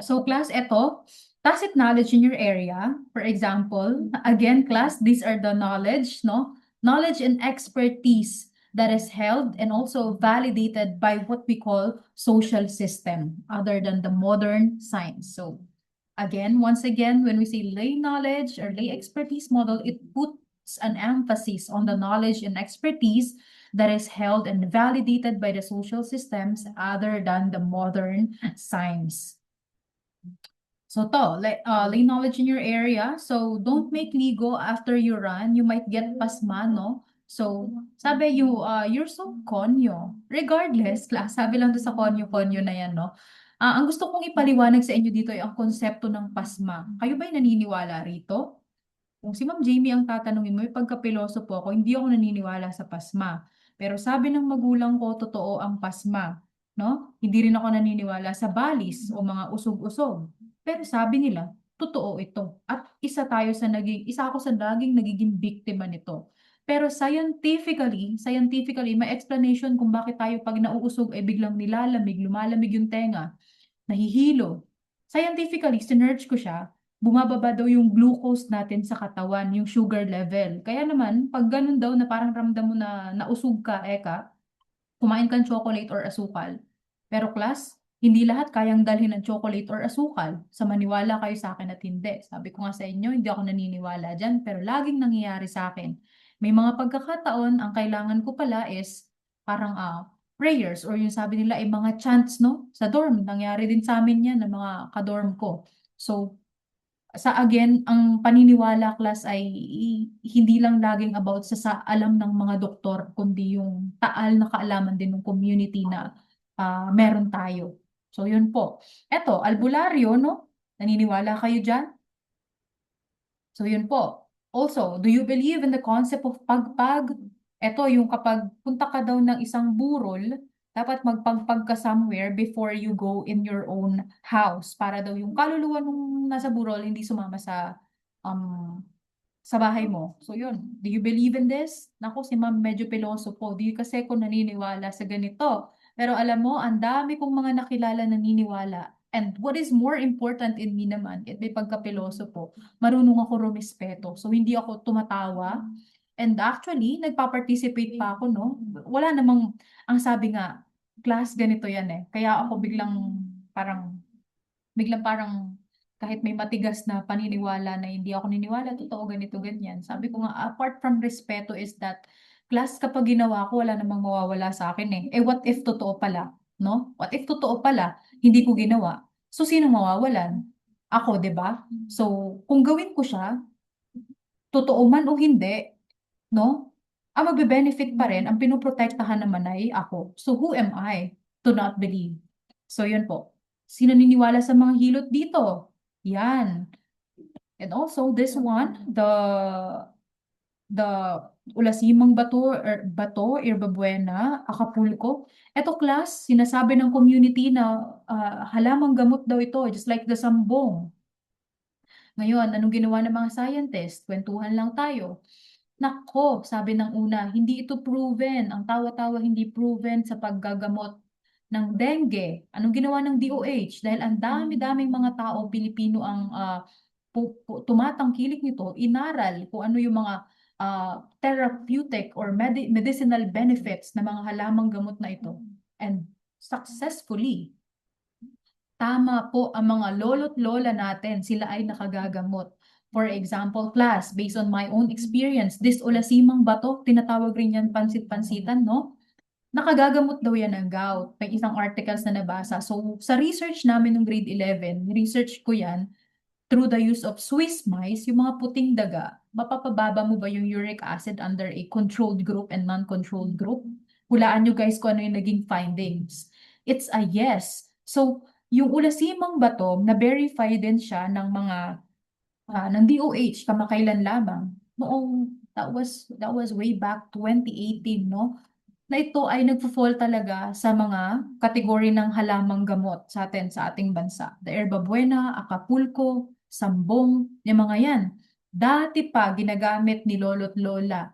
So class, eto, tacit knowledge in your area. For example, again, class, these are the knowledge, no? Knowledge and expertise that is held and also validated by what we call social system, other than the modern science. So again, once again, when we say lay knowledge or lay expertise model, it puts an emphasis on the knowledge and expertise that is held and validated by the social systems other than the modern science. So lay knowledge in your area. So don't make ligo after you run. You might get pasma, no? So sabi you're so konyo. Regardless, class, sabi lang doon sa konyo-konyo na yan, no? Ang gusto kong ipaliwanag sa inyo dito ay ang konsepto ng pasma. Kayo ba'y naniniwala rito? Kung si Ma'am Jamie ang tatanungin mo, pagkapiloso po ako, hindi ako naniniwala sa pasma. Pero sabi ng magulang ko, totoo ang pasma. No? Hindi rin ako naniniwala sa balis o mga usog-usog. Pero sabi nila, totoo ito. At isa ako sa nagiging biktima nito. Pero scientifically, may explanation kung bakit tayo pag nauusog ay biglang nilalamig, lumalamig yung tenga, nahihilo. Scientifically, sinerge ko siya, bumababa daw yung glucose natin sa katawan, yung sugar level. Kaya naman, pag ganun daw na parang ramdam mo na nausog ka, kumain kang chocolate or asukal. Pero class, hindi lahat kayang dalhin ng chocolate or asukal. Sa maniwala kayo sa akin at hindi. Sabi ko nga sa inyo, hindi ako naniniwala dyan, pero laging nangyayari sa akin. May mga pagkakataon, ang kailangan ko pala is parang prayers or yung sabi nila ay mga chants, no? Sa dorm, nangyari din sa amin yan ng mga kadorm ko. So, again, ang paniniwala class ay hindi lang laging about sa alam ng mga doktor, kundi yung taal na kaalaman din ng community na meron tayo. So, yun po. Eto, albularyo, no? Naniniwala kayo dyan? So, yun po. Also, do you believe in the concept of pagpag? Ito, yung kapag punta ka daw ng isang burol, dapat magpagpag ka somewhere before you go in your own house. Para daw yung kaluluwa nung nasa burol, hindi sumama um, sa bahay mo. So, yun. Do you believe in this? Naku, si ma'am medyo piloso po. Di kasi ako naniniwala sa ganito. Pero alam mo, ang dami kong mga nakilala naniniwala. And what is more important in me naman, at may pagkapiloso po, marunong ako rumispeto. So, hindi ako tumatawa. And actually, nagpa-participate pa ako, no? Wala namang, ang sabi nga, class ganito yan eh. Kaya ako biglang parang, kahit may matigas na paniniwala na hindi ako niniwala, totoo ganito, ganyan. Sabi ko nga, apart from respeto is that, class kapag ginawa ko, wala namang mawawala sa akin eh. What if totoo pala? No? What if totoo pala, hindi ko ginawa? So, sino mawawalan? Ako, 'di ba? So, kung gawin ko siya, totoo man o hindi, no? Ang magbe-benefit pa rin, ang pinoprotektahan naman ay ako. So, who am I to not believe? So, yun po. Sino niniwala sa mga hilot dito? Yan. And also this one, the Ulasimang Bato, Irbabuena, Acapulco. Ito class, sinasabi ng community na halamang gamot daw ito, just like the Sambong. Ngayon, anong ginawa ng mga scientist? Kwentuhan lang tayo. Nako, sabi ng una, hindi ito proven. Ang tawa-tawa hindi proven sa paggagamot ng dengue. Anong ginawa ng DOH? Dahil ang dami-daming mga tao, Pilipino ang tumatangkilik nito, inaral kung ano yung mga therapeutic or medicinal benefits ng mga halamang gamot na ito. And successfully, tama po ang mga lolo't lola natin, sila ay nakagagamot. For example, class, based on my own experience, this Ulasimang Bato, tinatawag rin yan pansit-pansitan, no? Nakagagamot daw yan ng gout. May isang articles na nabasa. So, sa research namin ng grade 11, research ko yan, through the use of Swiss mice, yung mga puting daga, mapapababa mo ba yung uric acid under a controlled group and non-controlled group? Hulaan nyo guys kung ano yung naging findings. It's a yes. So, yung Ulasimang Bato, na-verify din siya ng mga ng DOH kamakailan lamang. Noong that was way back 2018, no? Na ito ay nagfo-fall talaga sa mga kategory ng halamang gamot sa atin, sa ating bansa. The Herba Buena, Acapulco, Sambong, yung mga yan. Dati pa ginagamit ni lolo't lola.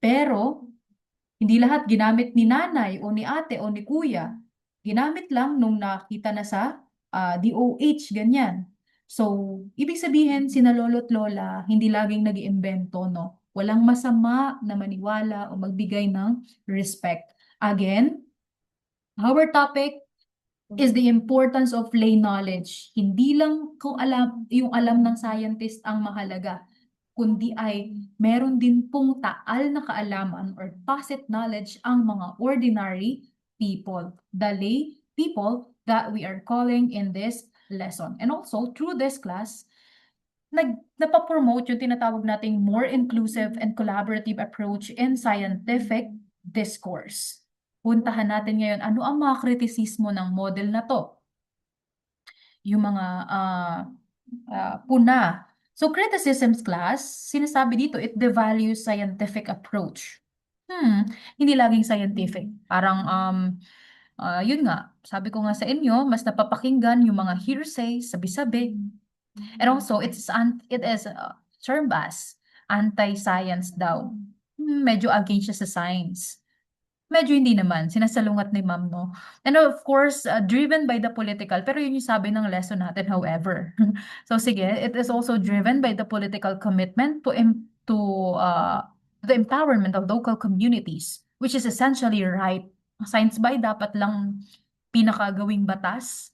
Pero, hindi lahat ginamit ni nanay o ni ate o ni kuya. Ginamit lang nung nakita na sa DOH, ganyan. So, ibig sabihin, sina lolo't lola, hindi laging nag-iimbento, no? Walang masama na maniwala o magbigay ng respect. Again, our topic is the importance of lay knowledge. Hindi lang kung yung alam ng scientist ang mahalaga, kundi ay meron din pong taal na kaalaman or tacit knowledge ang mga ordinary people, the lay people that we are calling in this lesson. And also, through this class, napapromote yung tinatawag nating more inclusive and collaborative approach in scientific discourse. Puntahan natin ngayon, ano ang mga kritisismo ng model na to? Yung mga puna. So, criticisms class, sinasabi dito, it devalues scientific approach. Hindi laging scientific. Parang, yun nga, sabi ko nga sa inyo, mas napapakinggan yung mga hearsay, sabi-sabi. And also, it is termed as anti-science daw. Medyo against siya sa science. Medyo hindi naman, sinasalungat ni ma'am, no? And of course, driven by the political, pero yun yung sabi ng lesson natin, however. So sige, it is also driven by the political commitment to the empowerment of local communities, which is essentially right. Science by dapat lang pinakagawing batas.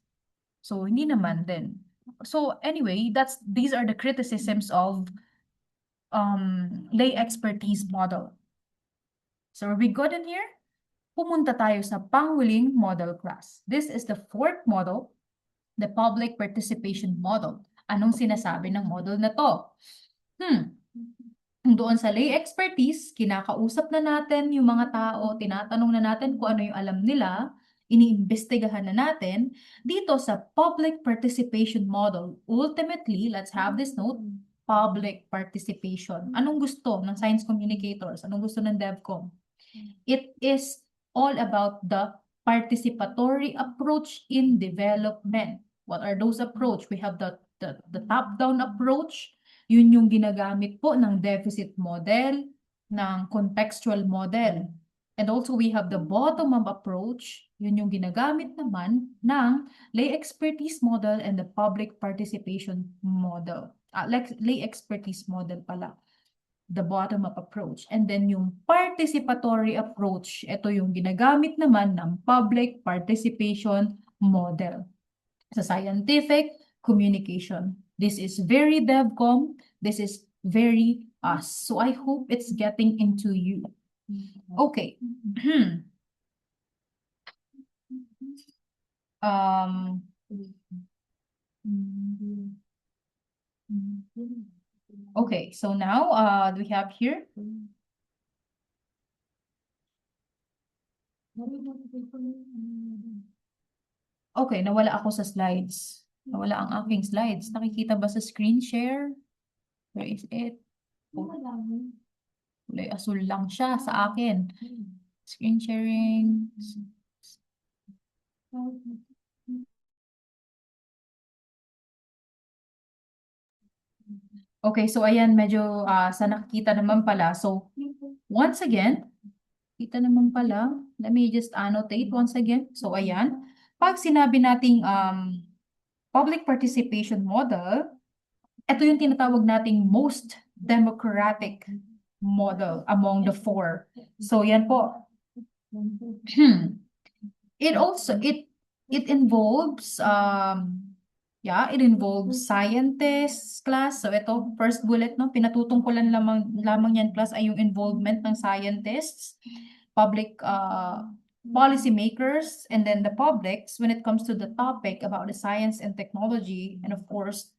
So hindi naman din. So anyway, these are the criticisms of lay expertise model. So are we good in here? Pumunta tayo sa panghuling model class. This is the fourth model, the public participation model. Anong sinasabi ng model na to? Doon sa lay expertise, kinakausap na natin yung mga tao, tinatanong na natin kung ano yung alam nila, iniimbestigahan na natin. Dito sa public participation model, ultimately, let's have this note, public participation. Anong gusto ng science communicators? Anong gusto ng DevCom? It is all about the participatory approach in development. What are those approach? We have the top-down approach. Yun yung ginagamit po ng deficit model, ng contextual model. And also we have the bottom-up approach. Yun yung ginagamit naman ng lay expertise model and the public participation model. Lay expertise model pala. The bottom-up approach. And then yung participatory approach, ito yung ginagamit naman ng public participation model sa scientific communication. This is very DevCom. This is very us. So I hope it's getting into you. Okay. Okay, so now we have here. Okay, nawala ako sa slides. Nawala ang aking slides. Nakikita ba sa screen share? Where is it? Kulay asul lang siya sa akin. Screen sharing. Okay, so ayan, medyo sa nakikita naman pala. So, once again, kita naman pala. Let me just annotate once again. So, ayan. Pag sinabi nating public participation model, ito yung tinatawag nating most democratic model among the four. So, yan po. It also, it involves, it involves scientists class. So, ito, first bullet, no? Pinatutungkulan lamang yan class ay yung involvement ng scientists, public policy makers, and then the publics when it comes to the topic about the science and technology, and of course,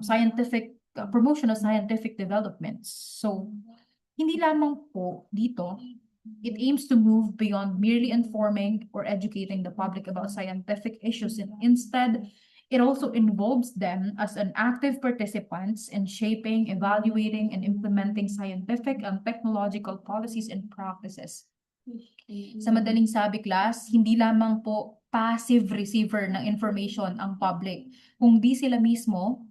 scientific promotion of scientific developments. So, hindi lamang po dito, it aims to move beyond merely informing or educating the public about scientific issues, and instead, it also involves them as an active participants in shaping, evaluating, and implementing scientific and technological policies and practices. Sa madaling sabi, class, hindi lamang po passive receiver ng information ang public. Kung hindi sila mismo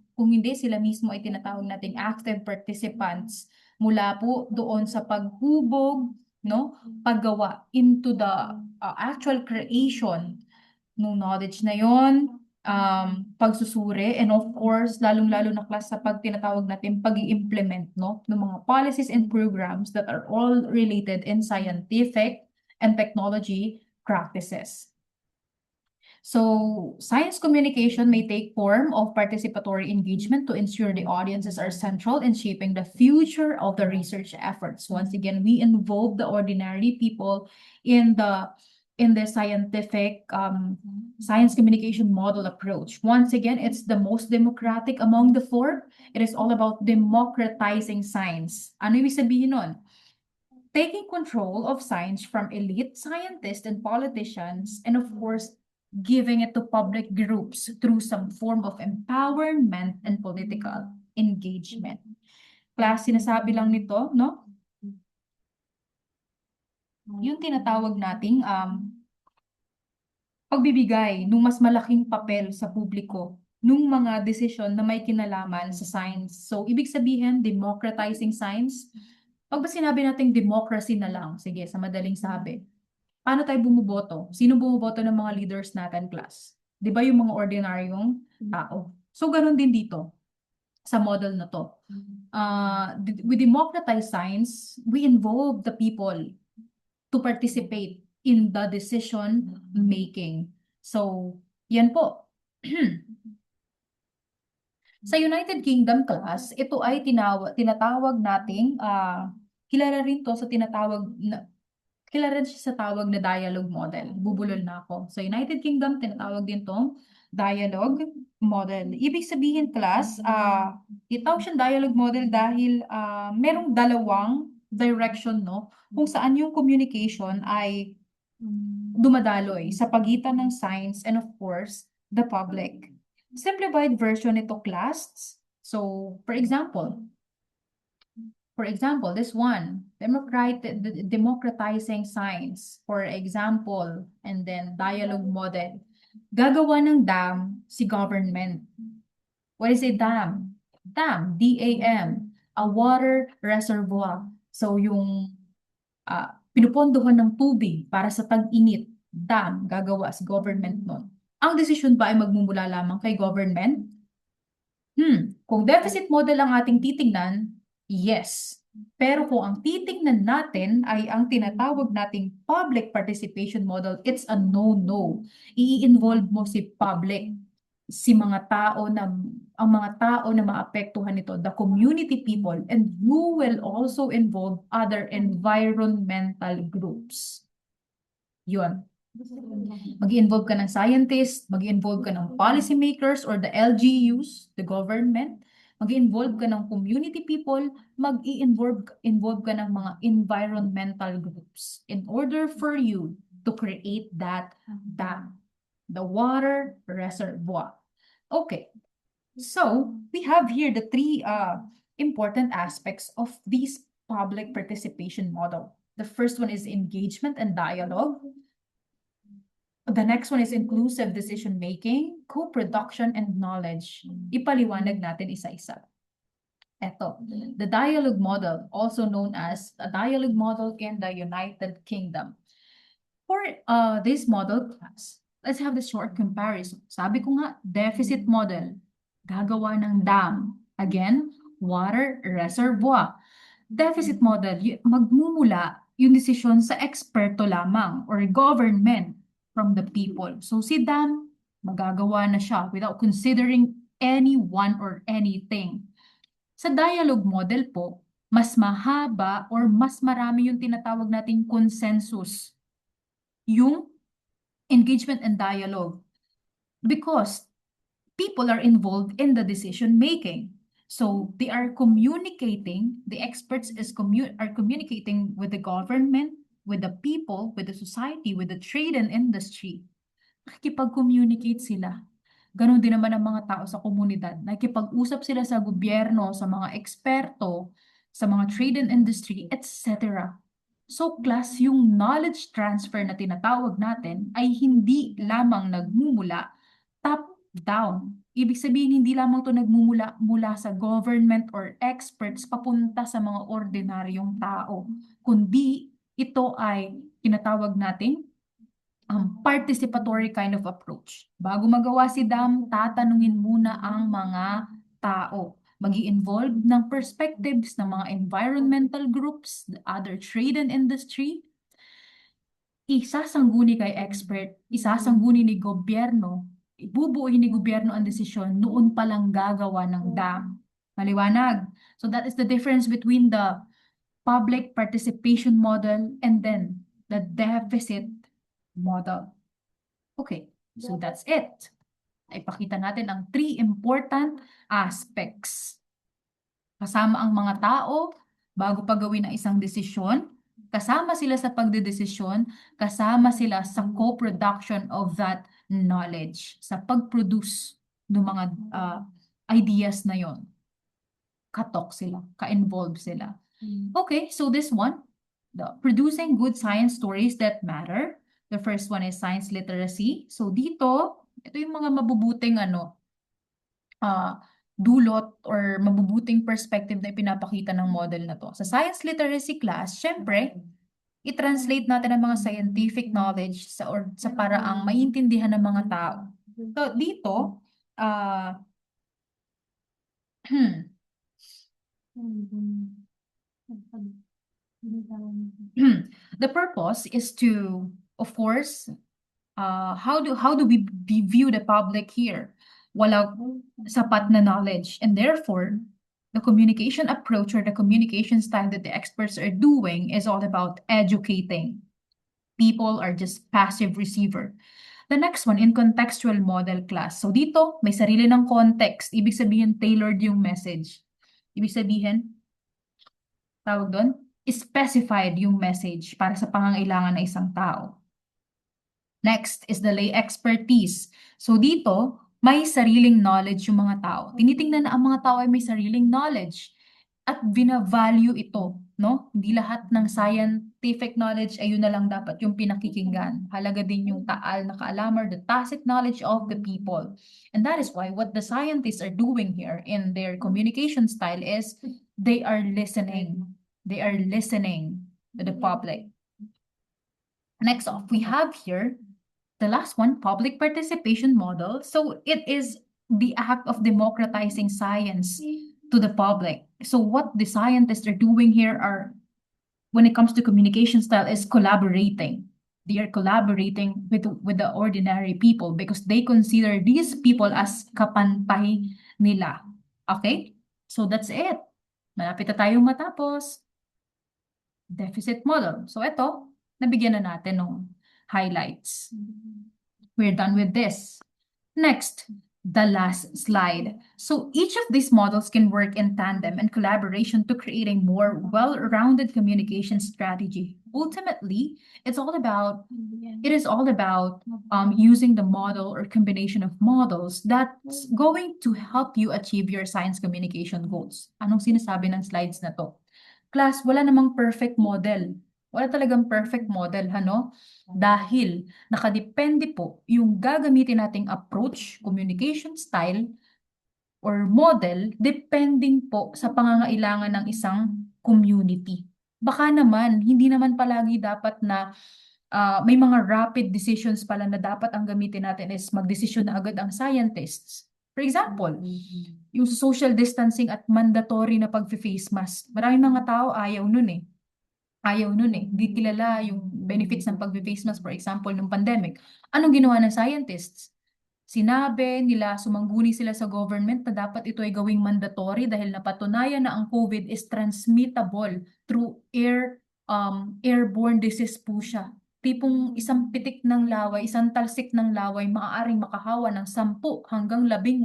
ay tinatawag nating active participants mula po doon sa paghubog, no, paggawa into the actual creation ng knowledge na yon, pagsusuri, and of course, lalong-lalo na class sa tinatawag natin pag-i-implement, no, ng mga policies and programs that are all related in scientific and technology practices. So, science communication may take form of participatory engagement to ensure the audiences are central in shaping the future of the research efforts. Once again, we involve the ordinary people in the scientific science communication model approach. Once again, it's the most democratic among the four. It is all about democratizing science. Ano ibig sabihin nun? Taking control of science from elite scientists and politicians, and of course, giving it to public groups through some form of empowerment and political engagement. Class, sinasabi lang nito, no? Yung tinatawag nating pagbibigay ng mas malaking papel sa publiko nung mga desisyon na may kinalaman sa science. So, ibig sabihin, democratizing science. Pag ba sinabi nating democracy na lang, sige, sa madaling sabi, paano tayo bumuboto? Sino bumuboto ng mga leaders natin, class? Di ba yung mga ordinaryong tao? So, ganun din dito sa model na to. We democratize science, we involve the people to participate in the decision making. So, yan po. Sa United Kingdom, class, ito ay tinatawag nating, kilala rin to sa kilala rin siya sa tawag na dialogue model. Bubulol na ako. Sa United Kingdom, tinatawag din tong dialogue model. Ibig sabihin, class, itawag siyang dialogue model dahil merong dalawang direction, no? Kung saan yung communication ay dumadaloy sa pagitan ng science and of course, the public. Simplified version nito, class. So, for example, this one, democratizing science, for example, and then dialogue model. Gagawa ng dam si government. What is a dam? Dam, D-A-M, a water reservoir. So, yung pinupondohan ng tubig para sa tag-init, dam, gagawa si government nun. Ang desisyon ba ay magmumula lamang kay government? Kung deficit model ang ating titingnan, yes. Pero kung ang titingnan natin ay ang tinatawag nating public participation model, it's a no-no. I-involve mo si public, ang mga tao na maapektuhan nito, the community people, and you will also involve other environmental groups. Yun. Mag-involve ka ng scientists, mag-involve ka ng policymakers or the LGUs, the government, mag-involve ka ng community people, mag-involve ka ng mga environmental groups in order for you to create that dam, the water reservoir. Okay. So we have here the three important aspects of this public participation model. The first one is engagement and dialogue. The next one is inclusive decision making, co-production, and knowledge. Ipaliwanag natin isa-isa. Eto, the dialogue model, also known as a dialogue model in the United Kingdom. For this model class, let's have the short comparison. Sabi ko nga, deficit model, gagawa ng dam. Again, water reservoir. Deficit model, magmumula yung desisyon sa eksperto lamang or government from the people. So si dam, magagawa na siya without considering anyone or anything. Sa dialogue model po, mas mahaba or mas marami yung tinatawag nating consensus, yung engagement and dialogue, because people are involved in the decision making. So they are communicating, the experts are communicating with the government, with the people, with the society, with the trade and industry. Nakikipag-communicate sila. Ganon din naman ang mga tao sa komunidad. Nakikipag-usap sila sa gobyerno, sa mga eksperto, sa mga trade and industry, etc. So class, yung knowledge transfer na tinatawag natin ay hindi lamang nagmumula top down. Ibig sabihin, hindi lamang ito nagmumula mula sa government or experts papunta sa mga ordinaryong tao, kundi ito ay tinatawag nating participatory kind of approach. Bago magawa si dam, tatanungin muna ang mga tao. Magi-involve ng perspectives ng mga environmental groups, the other trade and industry. Isasangguni kay expert, isasangguni ni gobyerno, ibubuuin ni gobyerno ang desisyon noon pa lang gagawa ng dam. Maliwanag. So that is the difference between the public participation model and then the deficit model. Okay, so that's it. Ipakita natin ang three important aspects. Kasama ang mga tao bago pagawin ang isang desisyon, kasama sila sa pagdedesisyon, kasama sila sa co-production of that knowledge, sa pag-produce ng mga ideas na yon. Katok sila, ka-involve sila. Okay, so this one, the producing good science stories that matter. The first one is science literacy. So dito, ito yung mga mabubuting dulot or mabubuting perspective na ipinapakita ng model na to. Sa science literacy class, syempre, i-translate natin ang mga scientific knowledge sa paraang maintindihan ng mga tao. So dito, the purpose is to, of course, how do we view the public here? Walang sapat na knowledge, and therefore, the communication approach or the communication style that the experts are doing is all about educating. People are just passive receiver. The next one, in contextual model class. So dito, may sarili ng context. Ibig sabihin, tailored yung message. Ibig sabihin, tawag doon, specified yung message para sa pangangailangan ng isang tao. Next is the lay expertise. So dito, may sariling knowledge yung mga tao. Tinitingnan na ang mga tao ay may sariling knowledge at bina-value ito, no? Hindi lahat ng scientific knowledge ay yun na lang dapat yung pinakikinggan. Halaga din yung taal na kaalaman, the tacit knowledge of the people. And that is why what the scientists are doing here in their communication style is they are listening. They are listening to the public. Next off, we have here the last one, public participation model. So it is the act of democratizing science to the public. So what the scientists are doing here are, when it comes to communication style, is collaborating. They are collaborating with the ordinary people because they consider these people as kapantay nila. Okay? So that's it. Malapit na tayong matapos. Deficit model. So ito, nabigyan na natin ng highlights. We're done with this. Next, the last slide. So each of these models can work in tandem and collaboration to create a more well-rounded communication strategy. Ultimately, it is all about using the model or combination of models that's going to help you achieve your science communication goals. Anong sinasabi ng slides na to? Class, wala namang perfect model. Wala talagang perfect model, ano? Dahil nakadepende po yung gagamitin nating approach, communication style, or model, depending po sa pangangailangan ng isang community. Baka naman, hindi naman palagi dapat na may mga rapid decisions pala na dapat ang gamitin natin is magdesisyon na agad ang scientists. For example, yung social distancing at mandatory na pag-face mask. Maraming mga tao ayaw nun eh. Ayaw nun eh. Hindi kilala yung benefits ng pag-face mask, for example, nung pandemic. Anong ginawa ng scientists? Sinabi nila, sumangguni sila sa government na dapat ito ay gawing mandatory dahil napatunayan na ang COVID is transmittable through airborne disease po siya. Tipong isang pitik ng laway, isang talsik ng laway, maaaring makahawa ng 10 hanggang 18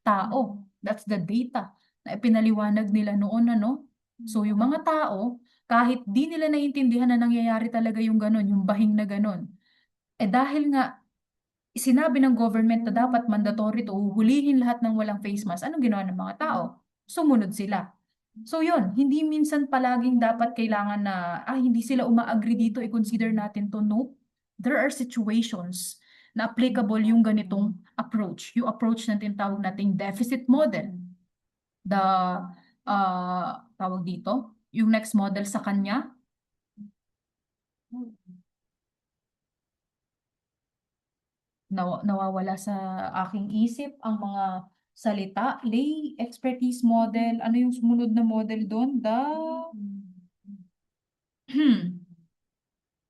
tao. That's the data na ipinaliwanag nila noon, ano? So yung mga tao, kahit di nila naiintindihan na nangyayari talaga yung ganon, yung bahing na ganon, dahil nga sinabi ng government na dapat mandatory to, huhulihin lahat ng walang face mask, anong ginawa ng mga tao? Sumunod sila. So yun, hindi minsan palaging dapat kailangan na, hindi sila uma-agree dito, i-consider natin to. No, there are situations na applicable yung ganitong approach. Yung approach na tinatawag nating deficit model. The, tawag dito, yung next model sa kanya, nawawala sa aking isip ang mga salita. Lay expertise model. Ano yung sumunod na model doon?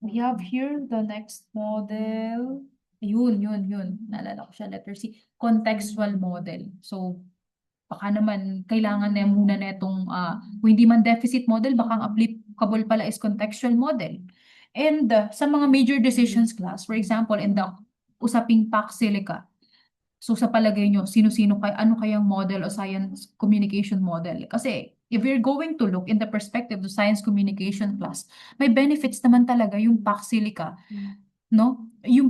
We have here the next model. Yun. Naalala ko siya, letter C. Contextual model. So, baka naman kailangan na muna na itong, kung hindi man deficit model, baka ang applicable pala is contextual model. And sa mga major decisions class, for example, in the usaping PAC Silica, so sa palagay nyo, ano kayang model o science communication model? Kasi if you're going to look in the perspective of science communication class, may benefits naman talaga yung PAC Silica, no? Yung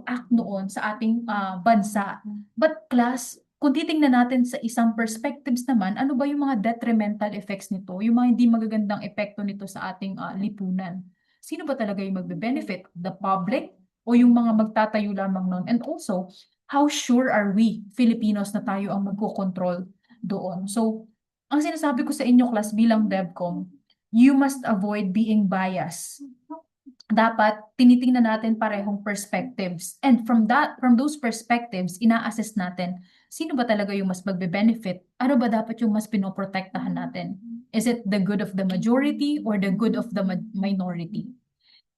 act noon sa ating bansa. But class, kung titingnan natin sa isang perspectives naman, ano ba yung mga detrimental effects nito? Yung mga hindi magagandang epekto nito sa ating lipunan? Sino ba talaga yung magbe-benefit? The public o yung mga magtatayo lamang nun? And also, how sure are we, Filipinos, na tayo ang magkocontrol doon? So, ang sinasabi ko sa inyo, class, bilang DevCom, you must avoid being biased. Dapat tinitingnan natin parehong perspectives. And from those perspectives, ina-assess natin sino ba talaga yung mas magbe-benefit? Ano ba dapat yung mas pinoprotektahan natin? Is it the good of the majority or the good of the minority?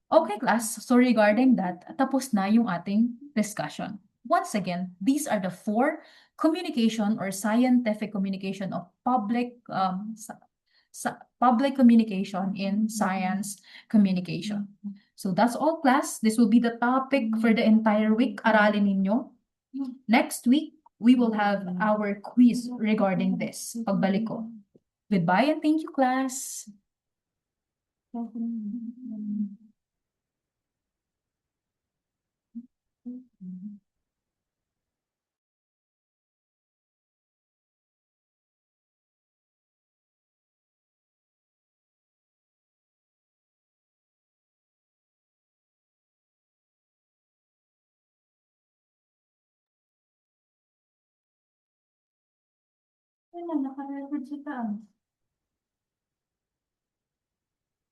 Okay, class. So regarding that, tapos na yung ating discussion. Once again, these are the 4 communication or scientific communication of public communication in science communication. So that's all, class. This will be the topic for the entire week. Aralin ninyo. Next week, we will have our quiz regarding this. Pagbalik ko. Goodbye and thank you, class. Naka-record sa taas.